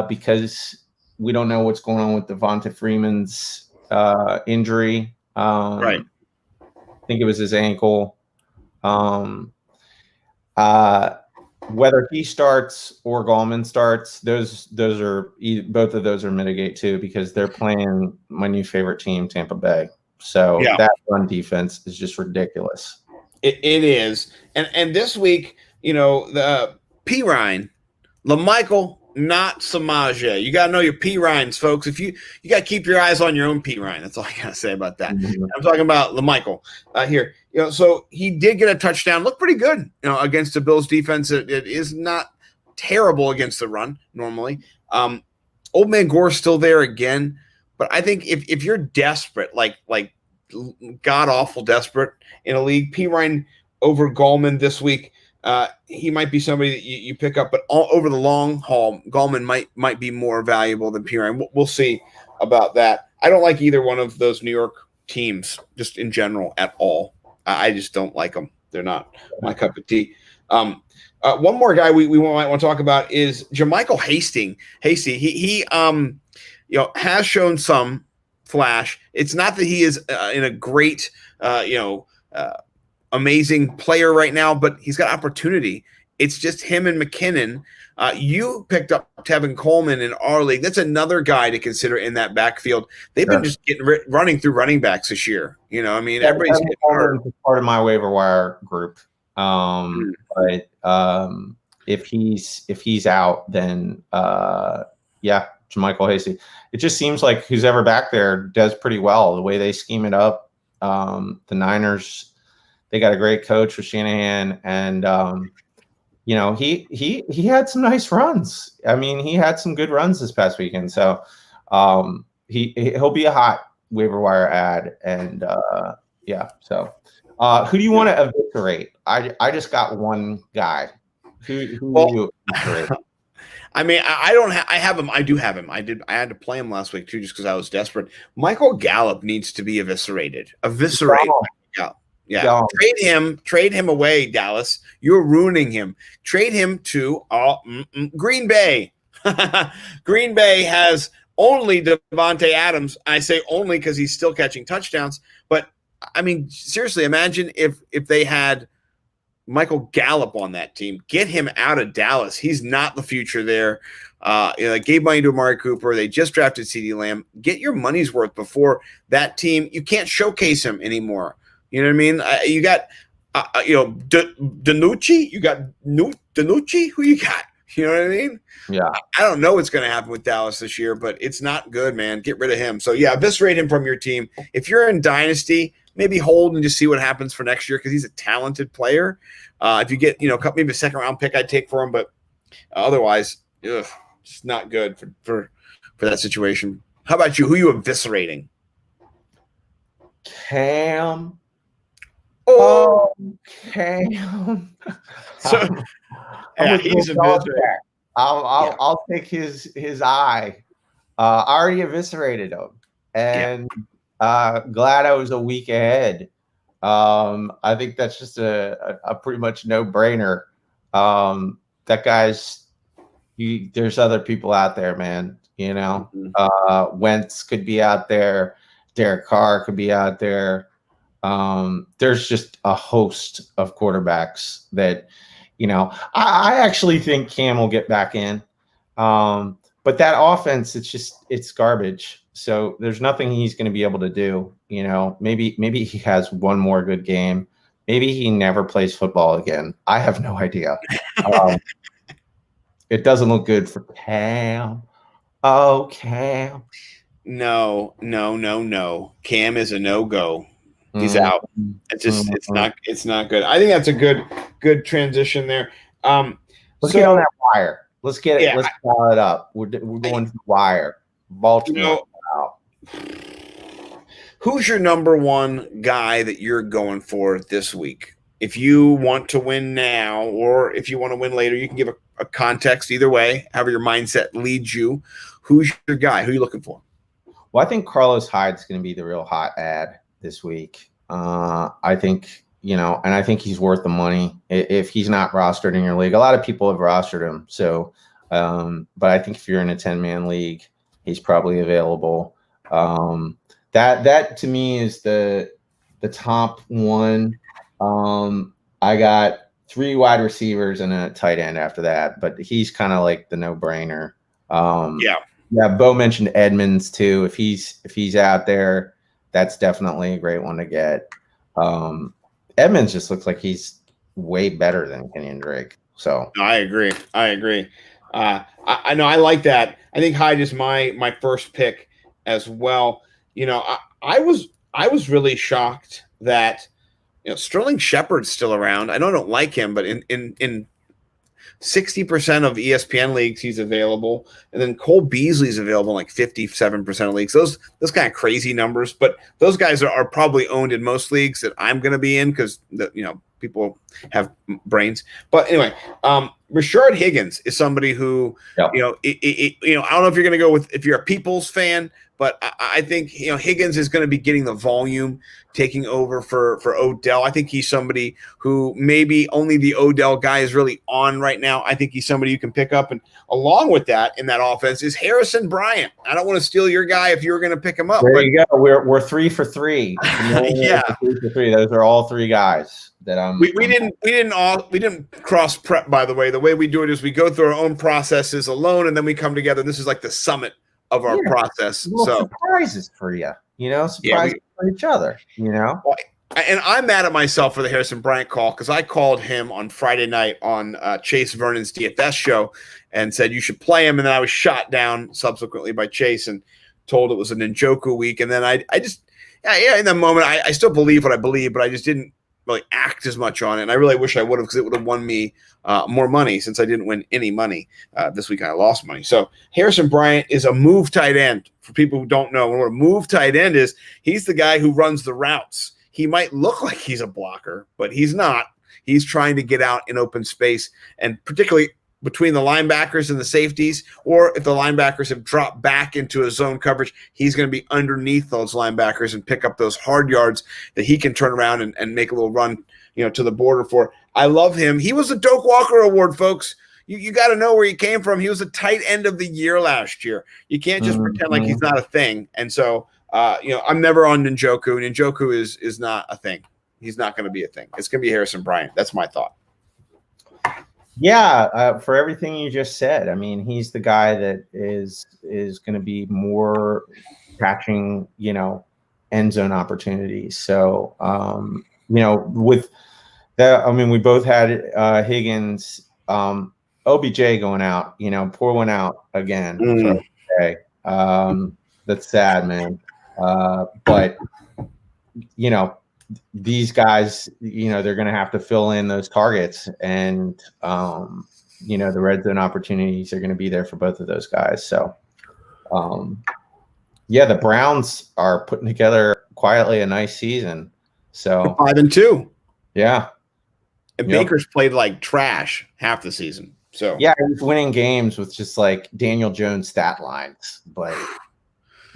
because we don't know what's going on with Devonta Freeman's injury. Right. I think it was his ankle. Whether he starts or Gallman starts, those are both of those are mitigate too, because they're playing my new favorite team, Tampa Bay. So that run defense is just ridiculous. It is. And this week, the P. Ryan LaMichael, not Samaje. You got to know your P Ryans, folks. If you got to keep your eyes on your own P Ryan. That's all I got to say about that. Mhm. I'm talking about LaMichael here. So he did get a touchdown. Looked pretty good, against the Bills defense. It is not terrible against the run normally. Old Man Gore's still there again, but I think if you're desperate, like god awful desperate in a league, P Ryan over Gallman this week. He might be somebody that you pick up, but over the long haul, Gallman might be more valuable than P Ryan. We'll see about that. I don't like either one of those New York teams, just in general, at all. I just don't like them. They're not my cup of tea. One more guy we might want to talk about is Jermichael Hasty. He has shown some flash. It's not that he is in a great amazing player right now, but he's got opportunity. It's just him and McKinnon. You picked up Tevin Coleman in our league. That's another guy to consider in that backfield. They've been just running through running backs this year. Everybody's getting hurt. Part of my waiver wire group. But if he's out, then Jermichael Hasty. It just seems like who's ever back there does pretty well. The way they scheme it up, the Niners. They got a great coach with Shanahan, and he had some nice runs. I mean, he had some good runs this past weekend. So he'll be a hot waiver wire ad, and So who do you want to eviscerate? I just got one guy. Who do you eviscerate? I mean, I have him. I do have him. I had to play him last week too, just because I was desperate. Michael Gallup needs to be eviscerated. Eviscerate. Yeah, trade him away, Dallas. You're ruining him. Trade him to Green Bay. Green Bay has only Devontae Adams. I say only because he's still catching touchdowns. But I mean, seriously, imagine if they had Michael Gallup on that team. Get him out of Dallas. He's not the future there. They gave money to Amari Cooper. They just drafted CeeDee Lamb. Get your money's worth before that team. You can't showcase him anymore. You know what I mean? You got, Danucci. You got Danucci. Who you got? You know what I mean? Yeah. I don't know what's going to happen with Dallas this year, but it's not good, man. Get rid of him. So, eviscerate him from your team. If you're in Dynasty, maybe hold and just see what happens for next year because he's a talented player. If you get, maybe a second-round pick I'd take for him, but otherwise, it's not good for that situation. How about you? Who are you eviscerating? Cam. Cam. So, he's a visitor. I'll take his eye. I already eviscerated him, and glad I was a week ahead. I think that's just a pretty much no-brainer. That guy's. There's other people out there, man. Wentz could be out there. Derek Carr could be out there. There's just a host of quarterbacks that, I actually think Cam will get back in. But that offense, it's garbage. So there's nothing he's going to be able to do. Maybe he has one more good game. Maybe he never plays football again. I have no idea. It doesn't look good for Cam. Oh, Cam. No. Cam is a no-go. He's out. It's not good. I think that's a good transition there. Let's get on that wire. Let's get it. Yeah, let's dial it up. We're going to the wire. Baltimore. Who's your number one guy that you're going for this week? If you want to win now, or if you want to win later, you can give a context either way, however your mindset leads you. Who's your guy? Who are you looking for? Well, I think Carlos Hyde's going to be the real hot ad this week. I think, and I think he's worth the money if he's not rostered in your league. A lot of people have rostered him. So, but I think if you're in a 10-man league, he's probably available. That to me is the top one. I got 3 wide receivers and a tight end after that, but he's kind of like the no-brainer. Yeah. Bo mentioned Edmonds too. If he's out there, that's definitely a great one to get. Edmonds just looks like he's way better than Kenyon Drake. So I agree. I know I like that. I think Hyde is my first pick as well. You know, I was really shocked that Sterling Shepard's still around. I know I don't like him, but in 60% of ESPN leagues he's available, and then Cole Beasley's available in like 57% of leagues. Those kind of crazy numbers, but those guys are probably owned in most leagues that I'm going to be in because people have brains. But anyway, Rashard Higgins is somebody who I don't know if you're going to go with if you're a Peoples fan, but I think Higgins is going to be getting the volume, taking over for Odell. I think he's somebody who maybe only the Odell guy is really on right now. I think he's somebody you can pick up, and along with that in that offense is Harrison Bryant. I don't want to steal your guy if you were going to pick him up. There you go. We're 3 for 3. Yeah, 3 for 3. Those are all 3 guys that we didn't cross prep. By the way we do it is we go through our own processes alone, and then we come together. This is like the summit of our process. So surprises for you, surprises for each other, Well, and I'm mad at myself for the Harrison Bryant call because I called him on Friday night on Chase Vernon's DFS show and said you should play him, and then I was shot down subsequently by Chase and told it was an Njoku week, and then I just in that moment I still believe what I believe, but I just didn't really act as much on it, and I really wish I would have because it would have won me more money since I didn't win any money this week. I lost money. So Harrison Bryant is a move tight end. For people who don't know what a move tight end is, he's the guy who runs the routes. He might look like he's a blocker, but he's not. He's trying to get out in open space, and particularly between the linebackers and the safeties, or if the linebackers have dropped back into a zone coverage, he's going to be underneath those linebackers and pick up those hard yards that he can turn around and make a little run, to the border for. I love him. He was a Doak Walker Award, folks. You got to know where he came from. He was a tight end of the year last year. You can't just pretend like he's not a thing. And so, I'm never on Njoku. Njoku is not a thing. He's not going to be a thing. It's going to be Harrison Bryant. That's my thought. Yeah, for everything you just said. I mean, he's the guy that is going to be more catching, end zone opportunities. So, with that, I mean, we both had Higgins, OBJ going out. Poor one out again. Okay, that's sad, man. But these guys, they're going to have to fill in those targets, and the red zone opportunities are going to be there for both of those guys. So, the Browns are putting together quietly a nice season. So 5-2. Yeah. And Baker's played like trash half the season. So yeah, he's winning games with just like Daniel Jones stat lines, but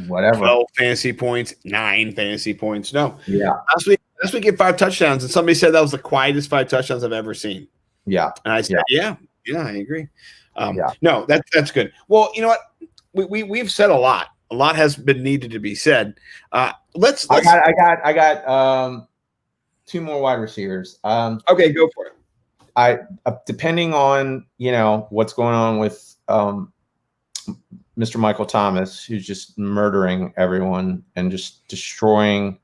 whatever. 12 fantasy points, 9 fantasy points. No. Yeah. Last week he had 5 touchdowns, and somebody said that was the quietest 5 touchdowns I've ever seen. Yeah. And I said, yeah, I agree. No, that's good. Well, you know what? We've said a lot. A lot has been needed to be said. Let's I got 2 more wide receivers. Okay, go for it. Depending on what's going on with Mr. Michael Thomas, who's just murdering everyone and just destroying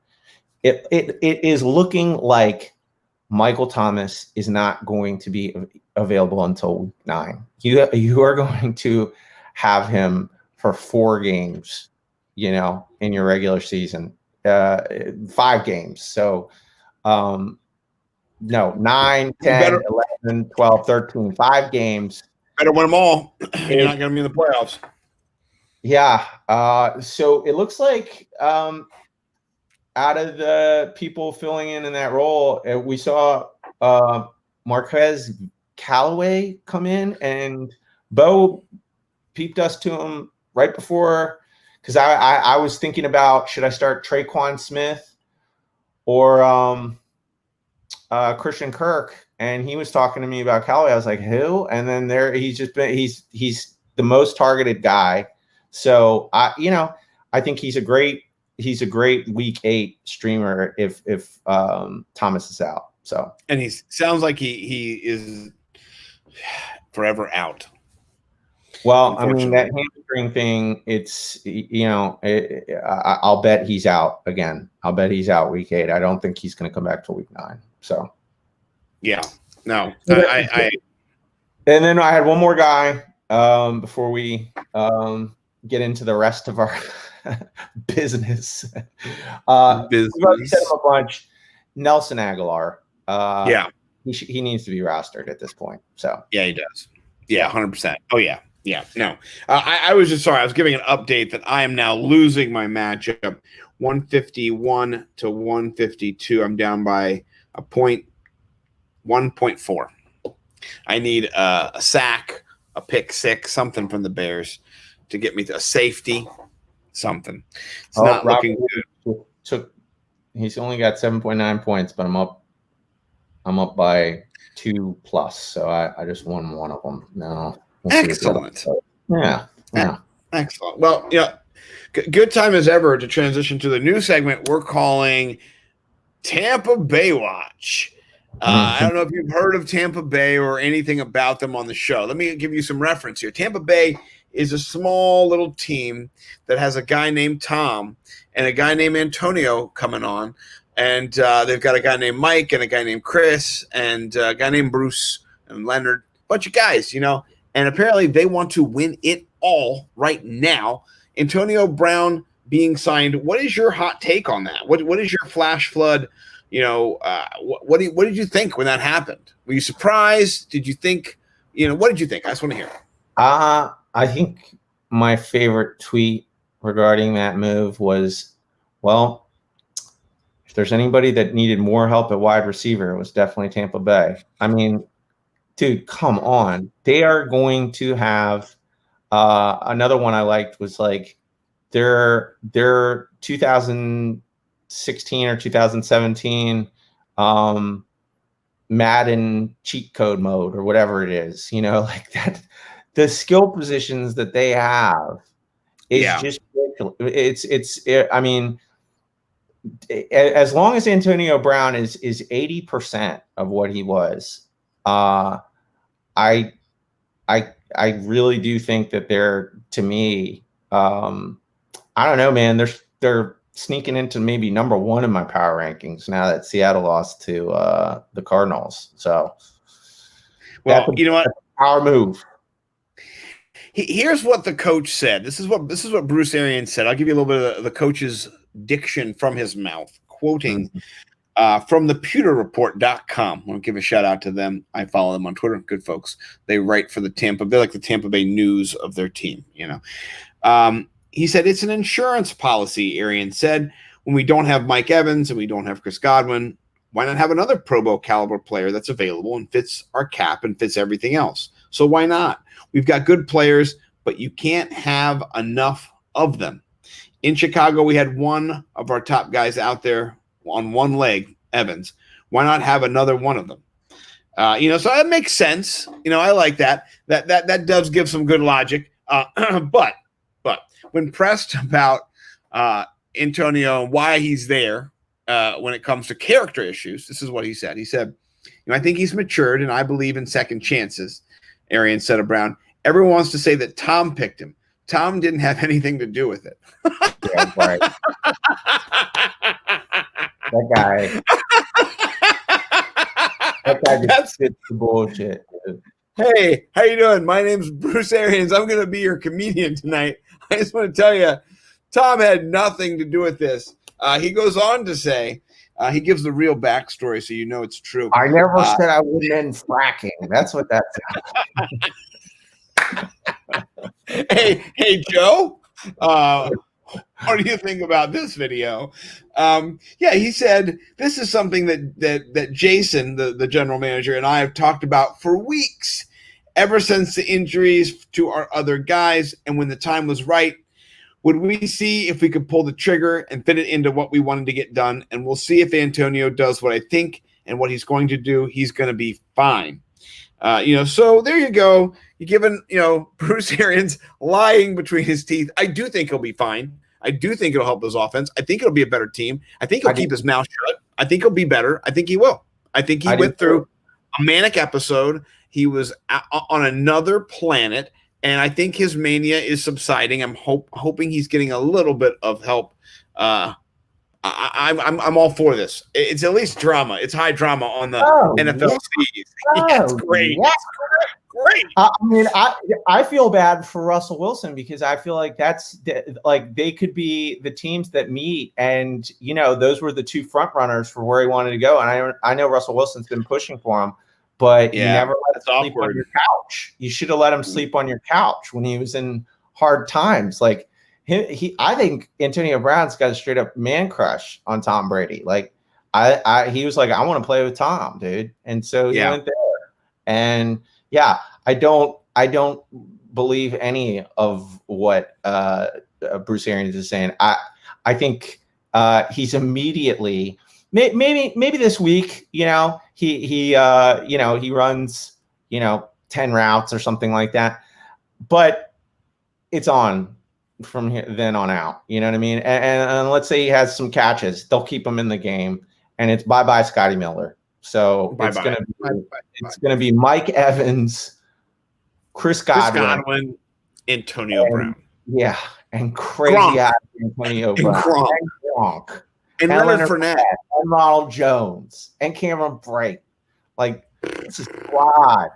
it. It is looking like Michael Thomas is not going to be available until week 9. You are going to have him for 4 games, in your regular season, 5 games. So, no, 9, 10, 11, 12, 13, 5 games. Better win them all. You're not going to be in the playoffs. Yeah. So it looks like out of the people filling in that role, we saw Marquez Callaway come in, and Bo peeped us to him right before, because I was thinking about, should I start Traquan Smith or Christian Kirk, and he was talking to me about Callaway. I was like, who? And then he's the most targeted guy. So I think he's a great week 8 streamer if Thomas is out. So, and he sounds like he is forever out. Well, I mean, that hamstring thing, it's, I'll bet he's out again. I'll bet he's out week 8. I don't think he's going to come back till week 9. So, yeah, no, and then I had one more guy, before we get into the rest of our business. We've already said him a bunch. Nelson Agholor. He needs to be rostered at this point. So yeah, he does. Yeah, 100%. Oh yeah. Yeah, no. I was just sorry. I was giving an update that I am now losing my matchup, 151 to 152. I'm down by a point, 1.4. I need a sack, a pick six, something from the Bears to get me to a safety, something. It's not looking good. He's only got 7.9 points, but I'm up by 2+. So I just won one of them. No. Excellent. Yeah. Excellent. Well, yeah, good time as ever to transition to the new segment we're calling Tampa Bay Watch. I don't know if you've heard of Tampa Bay or anything about them on the show. Let me give you some reference here. Tampa Bay is a small little team that has a guy named Tom and a guy named Antonio coming on. And they've got a guy named Mike and a guy named Chris and a guy named Bruce and Leonard. A bunch of guys, And apparently they want to win it all right now. Antonio Brown being signed. What is your hot take on that? What is your flash flood? What did you think when that happened? Were you surprised? Did you think, what did you think? I just want to hear. I think my favorite tweet regarding that move was, well, if there's anybody that needed more help at wide receiver, it was definitely Tampa Bay. I mean, dude, come on. They are going to have another one I liked was like their 2016 or 2017 Madden cheat code mode or whatever it is, like that. The skill positions that they have is just ridiculous. I mean, as long as Antonio Brown is 80% of what he was, I really do think that they're, to me, I don't know, man. They're sneaking into maybe number one in my power rankings now that Seattle lost to the Cardinals. So, well, you know what? Power move. Here's what the coach said. This is what Bruce Arians said. I'll give you a little bit of the coach's diction from his mouth, quoting from the pewterreport.com. I want to give a shout out to them. I follow them on Twitter. Good folks. They write for they're like the Tampa Bay news of their team, He said, it's an insurance policy, Arians said. When we don't have Mike Evans and we don't have Chris Godwin, why not have another Pro Bowl caliber player that's available and fits our cap and fits everything else? So why not? We've got good players, but you can't have enough of them. In Chicago, we had one of our top guys out there on one leg, Evans. Why not have another one of them? So that makes sense. I like that. That does give some good logic. But when pressed about Antonio and why he's there when it comes to character issues, this is what he said. He said, I think he's matured, and I believe in second chances. Arians said of Brown. Everyone wants to say that Tom picked him. Tom didn't have anything to do with it. Yeah, right. That guy just fits the bullshit. Dude. Hey, how you doing? My name's Bruce Arians. I'm going to be your comedian tonight. I just want to tell you, Tom had nothing to do with this. He goes on to say, he gives the real backstory, so it's true. I never said I wouldn't end fracking. That's what that sounds. Hey, Joe. What do you think about this video? He said this is something that Jason, the general manager, and I have talked about for weeks, ever since the injuries to our other guys, and when the time was right. Would we see if we could pull the trigger and fit it into what we wanted to get done? And we'll see if Antonio does what I think and what he's going to do. He's going to be fine. So there you go. You're giving, Bruce Arians lying between his teeth. I do think he'll be fine. I do think it'll help his offense. I think it'll be a better team. I think he'll keep his mouth shut. I think he'll be better. I think he will. I think he went through a manic episode. He was on another planet. And I think his mania is subsiding. I'm hoping he's getting a little bit of help. I'm all for this. It's at least drama. It's high drama on the NFL seas. It's great. Yeah. It's great. I mean, I feel bad for Russell Wilson because I feel like that's like they could be the teams that meet, and those were the two front runners for where he wanted to go. And I know Russell Wilson's been pushing for him, but you never let him sleep on your couch. You should have let him sleep on your couch when he was in hard times. Like I think Antonio Brown's got a straight up man crush on Tom Brady. Like he was like, I want to play with Tom, dude, and so he went there. And yeah, I don't believe any of what Bruce Arians is saying. I think he's immediately maybe this week, he runs 10 routes or something like that, but it's on from here then on out. You know what I mean? And let's say he has some catches, they'll keep him in the game, and it's bye Scotty Miller. So it's gonna be Mike Evans, Chris Godwin, Antonio Brown. Yeah, and crazy ass Antonio Brown. And Gronk. And Leonard Fournette. And Ronald Jones. And Cameron Brate. Like, it's a squad.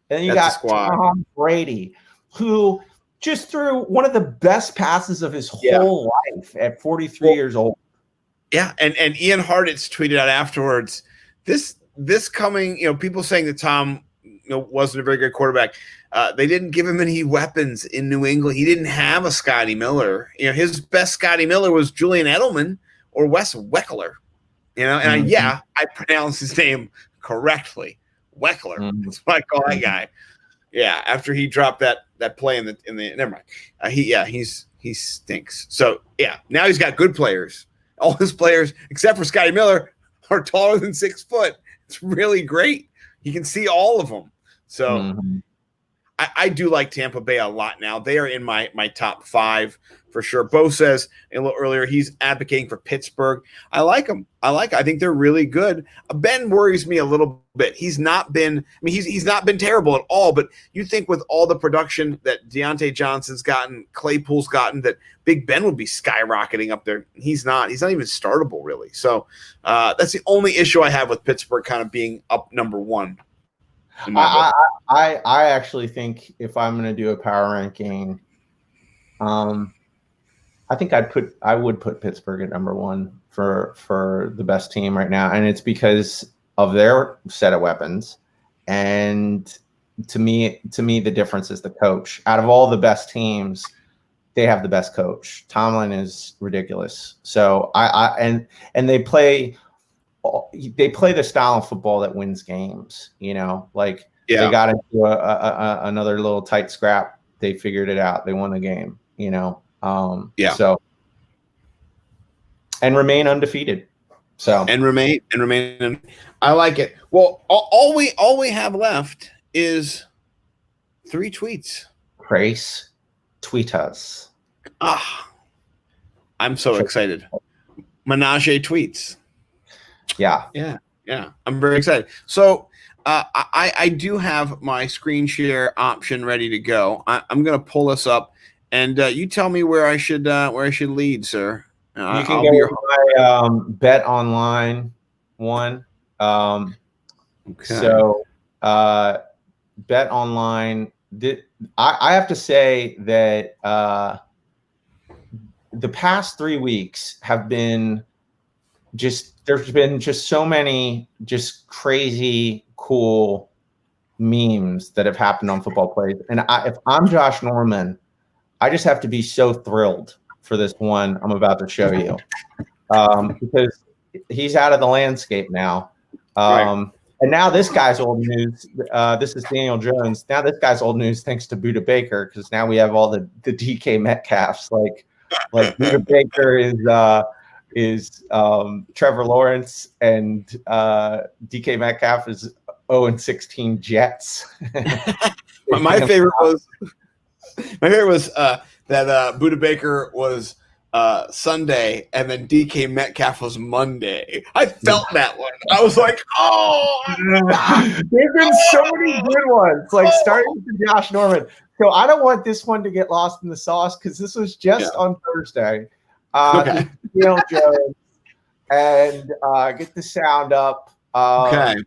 And then you got Tom Brady, who just threw one of the best passes of his whole life at 43 years old. Yeah, and Ian Hartitz tweeted out afterwards, this coming, people saying that Tom wasn't a very good quarterback. They didn't give him any weapons in New England. He didn't have a Scotty Miller. His best Scotty Miller was Julian Edelman or Wes Weckler. And I pronounce his name correctly. Weckler. That's what I call that guy. Yeah, after he dropped that play in the never mind. He stinks. So yeah, now he's got good players. All his players, except for Scotty Miller, are taller than 6 foot. It's really great. You can see all of them. So I do like Tampa Bay a lot now. They are in my top 5 for sure. Bo says a little earlier he's advocating for Pittsburgh. I like him. I think they're really good. Ben worries me a little bit. He's not been terrible at all, but you think with all the production that Deontay Johnson's gotten, Claypool's gotten, that Big Ben would be skyrocketing up there. He's not even startable really. So that's the only issue I have with Pittsburgh kind of being up number 1. I actually think if I'm going to do a power ranking, I think I would put Pittsburgh at number 1 for the best team right now, and it's because of their set of weapons. And to me, the difference is the coach. Out of all the best teams, they have the best coach. Tomlin is ridiculous. So and they play the style of football that wins games. They got into another little tight scrap. They figured it out. They won the game. So and remain undefeated. So and remain. I like it. Well, all we have left is 3 tweets. Grace, tweet us. I'm so excited. Menage tweets. Yeah. I'm very excited. So I do have my screen share option ready to go. I'm going to pull this up, and you tell me where I should lead, sir. You can go with my Bet Online one. Okay. So Bet Online. I have to say that the past 3 weeks have been there's been so many just crazy cool memes that have happened on football plays. And if I'm Josh Norman, I just have to be so thrilled for this one I'm about to show you, because he's out of the landscape now. Right. And now this guy's old news. This is Daniel Jones. Now this guy's old news thanks to Budda Baker, because now we have all the DK Metcalfs. Like Budda Baker is Trevor Lawrence, and DK Metcalf is 0-16 Jets. my favorite was that Budda Baker was Sunday, and then DK Metcalf was Monday. I felt that one. I was like, oh, there's been so many good ones, like starting with Josh Norman. So I don't want this one to get lost in the sauce, because this was just on Thursday. Okay. Daniel Jones, and get the sound up. Okay.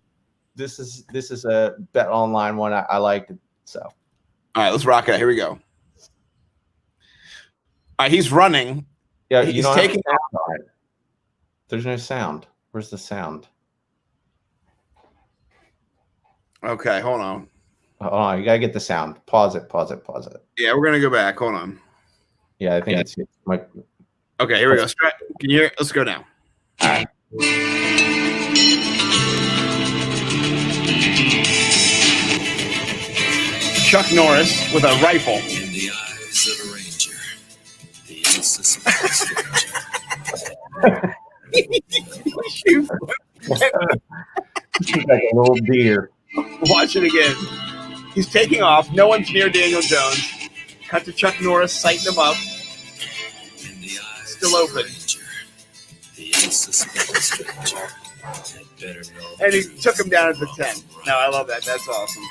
This is a Bet Online one I like. So, all right, let's rock it. Here we go. All right, he's running. yeah, He's you don't taking have sound on it. There's no sound. Where's the sound? Okay, hold on. Oh, you gotta get the sound. Pause it. Yeah, we're gonna go back. Hold on. Yeah, I think it's my. Okay, here we go. Can you hear? Let's go now. Chuck Norris with a rifle. In the eyes of a ranger, the unsuspecting stranger. He's like a little deer. Watch it again. He's taking off. No one's near Daniel Jones. Cut to Chuck Norris, sighting him up. In the eyes Still of a open. ranger, the unsuspecting stranger had better know And he the took him truth down at the from 10. right. No, I love that. That's awesome.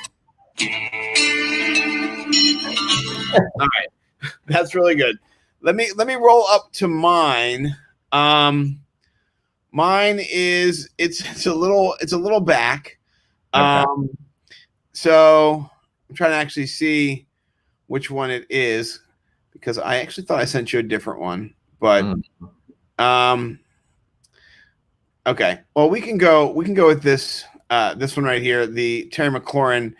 All right. That's really good. Let me roll up to mine. Mine is it's a little back. Okay. So I'm trying to actually see which one it is because I actually thought I sent you a different one, but okay. Well, we can go with this one right here, the Terry McLaurin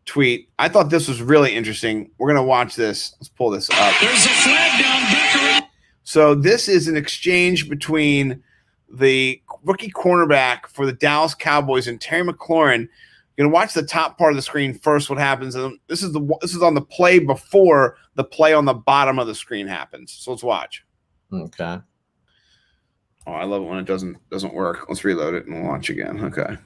tweet. I thought this was really interesting. We're gonna watch this. Let's pull this up. There's a flag down back around. So this is an exchange between the rookie cornerback for the Dallas Cowboys and Terry McLaurin. You're gonna watch the top part of the screen first. What happens? And this is on the play before the play on the bottom of the screen happens. So let's watch. Okay. Oh, I love it when it doesn't work. Let's reload it and we'll watch again. Okay.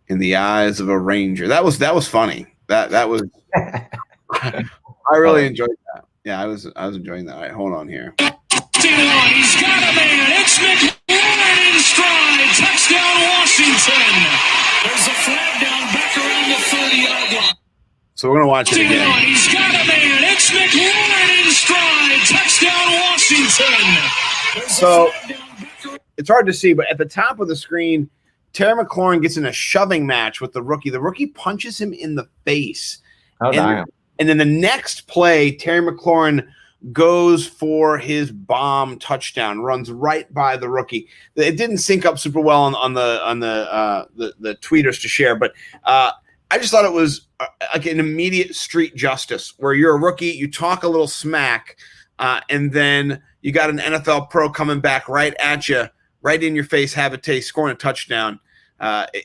In the eyes of a ranger. That was funny. That was. I really enjoyed that. Yeah, I was enjoying that. All right, hold on here. He's got a man. It's McLaurin in stride. Touchdown, Washington. There's a flag down back around the 30-yard line. So we're gonna watch it again. He's got a man. It's McLaurin in stride. Touchdown, Washington. So it's hard to see, but at the top of the screen, Terry McLaurin gets in a shoving match with the rookie. The rookie punches him in the face. Oh, damn. And then the next play, Terry McLaurin goes for his bomb touchdown, runs right by the rookie. It didn't sync up super well on the tweeters to share, but I just thought it was like an immediate street justice where you're a rookie, you talk a little smack, and then you got an NFL pro coming back right at you, right in your face, have a taste, scoring a touchdown.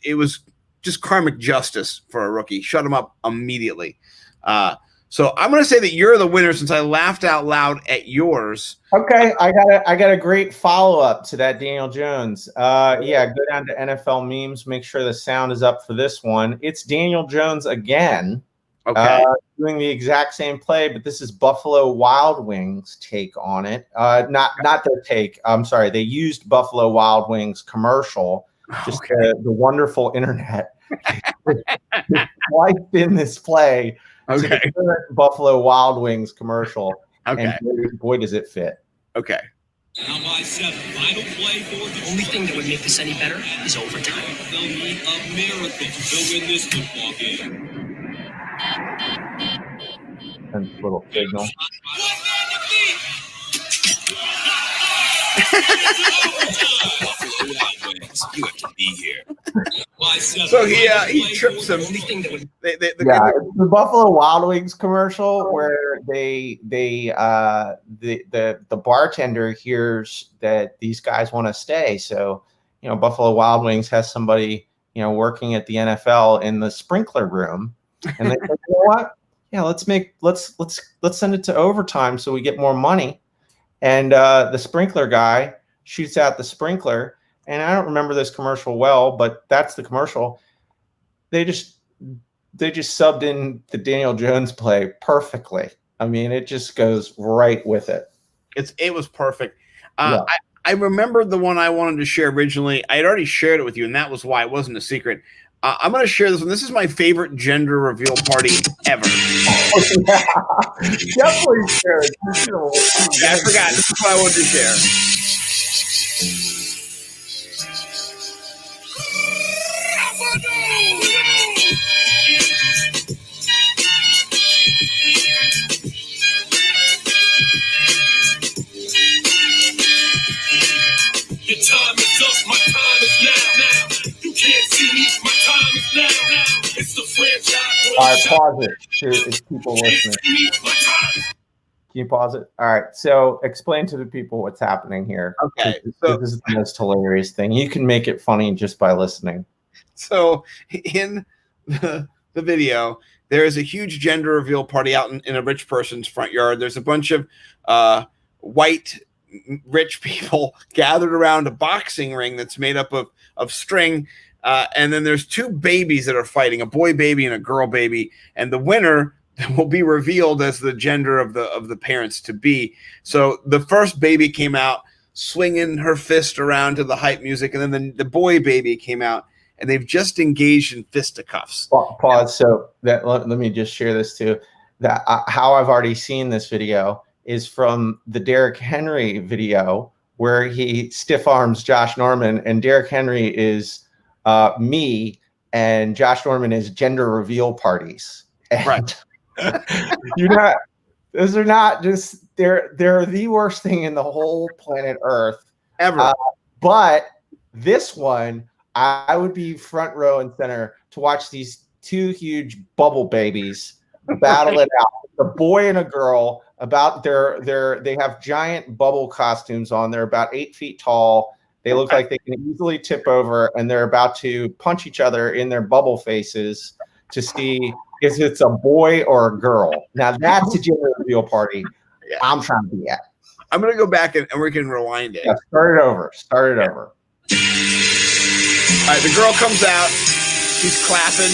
It was just karmic justice for a rookie. Shut him up immediately. So I'm going to say that you're the winner since I laughed out loud at yours. Okay, I got a great follow up to that Daniel Jones. Yeah, go down to NFL memes. Make sure the sound is up for this one. It's Daniel Jones again, Okay. doing the exact same play, but this is Buffalo Wild Wings take on it. Not their take. I'm sorry, they used Buffalo Wild Wings commercial. Just Okay. the wonderful internet. Wiped in this play. Okay. To the current Buffalo Wild Wings commercial. Okay. And boy, does it fit. Okay. Now by 7, final play for the Only thing that would make this any better is overtime. They'll need a miracle to win this football game. And little signal. You have to be here. So he trips him. Only thing that would The Yeah, it's the Buffalo Wild Wings commercial where the bartender hears that these guys want to stay. So, Buffalo Wild Wings has somebody, working at the NFL in the sprinkler room, and they say, you know what? Yeah, let's send it to overtime so we get more money. And the sprinkler guy shoots out the sprinkler. And I don't remember this commercial well, but that's the commercial. They just subbed in the Daniel Jones play perfectly. I mean, it just goes right with it. It was perfect. Yeah. I remember the one I wanted to share originally. I had already shared it with you, and that was why it wasn't a secret. I'm going to share this one. This is my favorite gender reveal party ever. Oh, yeah. Definitely share it. I forgot. This is what I wanted to share. right, pause it. It's people listening. Can you pause it? All right. So explain to the people what's happening here. Okay. This is the most hilarious thing. You can make it funny just by listening. So in the video, there is a huge gender reveal party out in a rich person's front yard. There's a bunch of white rich people gathered around a boxing ring that's made up of string. And then there's two babies that are fighting, a boy baby and a girl baby. And the winner will be revealed as the gender of the parents to be. So the first baby came out swinging her fist around to the hype music. And then the boy baby came out. And they've just engaged in fisticuffs. Pause. So let me just share this too. That how I've already seen this video is from the Derrick Henry video where he stiff arms Josh Norman, and Derrick Henry is me, and Josh Norman is gender reveal parties. And right. Those are not just they're the worst thing in the whole planet Earth ever. But this one, I would be front row and center to watch these two huge bubble babies battle it out. A boy and a girl. They have giant bubble costumes on. They're about 8 feet tall. They look like they can easily tip over, and they're about to punch each other in their bubble faces to see if it's a boy or a girl. Now that's a gender reveal party I'm trying to be at. I'm gonna go back and we can rewind it. Yeah, start it over. All right, the girl comes out. She's clapping.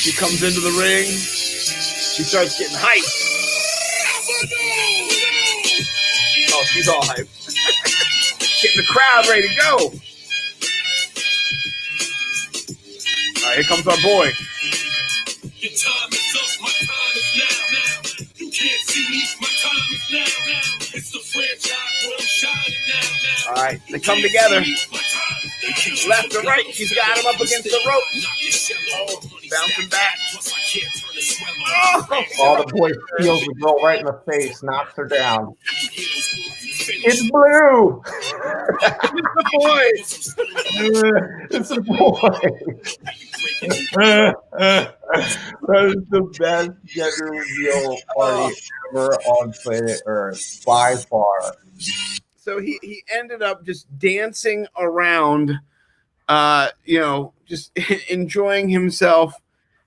She comes into the ring. She starts getting hyped. Oh, she's all hyped. Getting the crowd ready to go. All right, here comes our boy. Your time is up, my time is now. You can't see me, my time is now. It's the franchise world shining now. All right, they come together. Left to right, she's got him up against the rope. Oh, bouncing back. Oh, the boy steals the girl right in the face, knocks her down. It's blue. It's a boy. That is the best gender reveal party ever on planet Earth, by far. So he ended up just dancing around, just enjoying himself,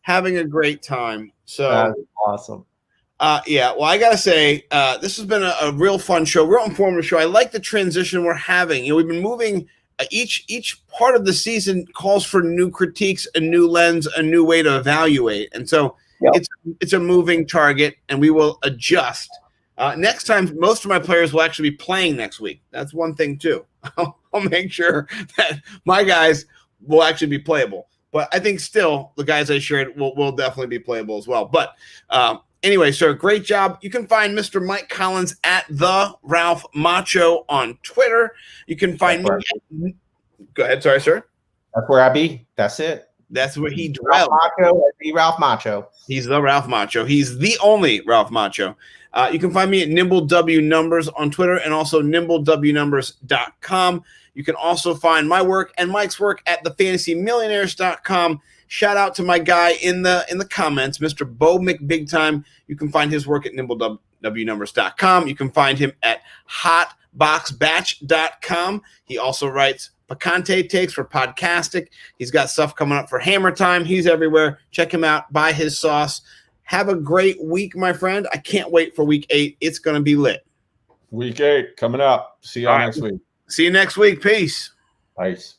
having a great time. So that's awesome. Well, I gotta say, this has been a real fun show, real informative show. I like the transition we're having. We've been moving. Each part of the season calls for new critiques, a new lens, a new way to evaluate, and so it's a moving target, and we will adjust. Next time, most of my players will actually be playing next week. That's one thing too. I'll make sure that my guys will actually be playable. But I think still the guys I shared will definitely be playable as well. But anyway, sir, great job. You can find Mr. Mike Collins at the Ralph Macho on Twitter. You can find me. Go ahead, sorry, sir. That's where I be. That's it. That's where he dwells. Ralph Macho. He's the Ralph Macho. He's the only Ralph Macho. You can find me at NimbleWNumbers on Twitter and also NimbleWNumbers.com. You can also find my work and Mike's work at thefantasymillionaires.com. Shout out to my guy in the comments, Mr. Bo McBigtime. You can find his work at NimbleWNumbers.com. You can find him at hotboxbatch.com. He also writes Picante takes for Podcastic. He's got stuff coming up for Hammer Time. He's everywhere. Check him out. Buy his sauce. Have a great week, my friend. I can't wait for week 8. It's going to be lit. Week 8 coming up. See y'all next week. See you next week. Peace. Peace.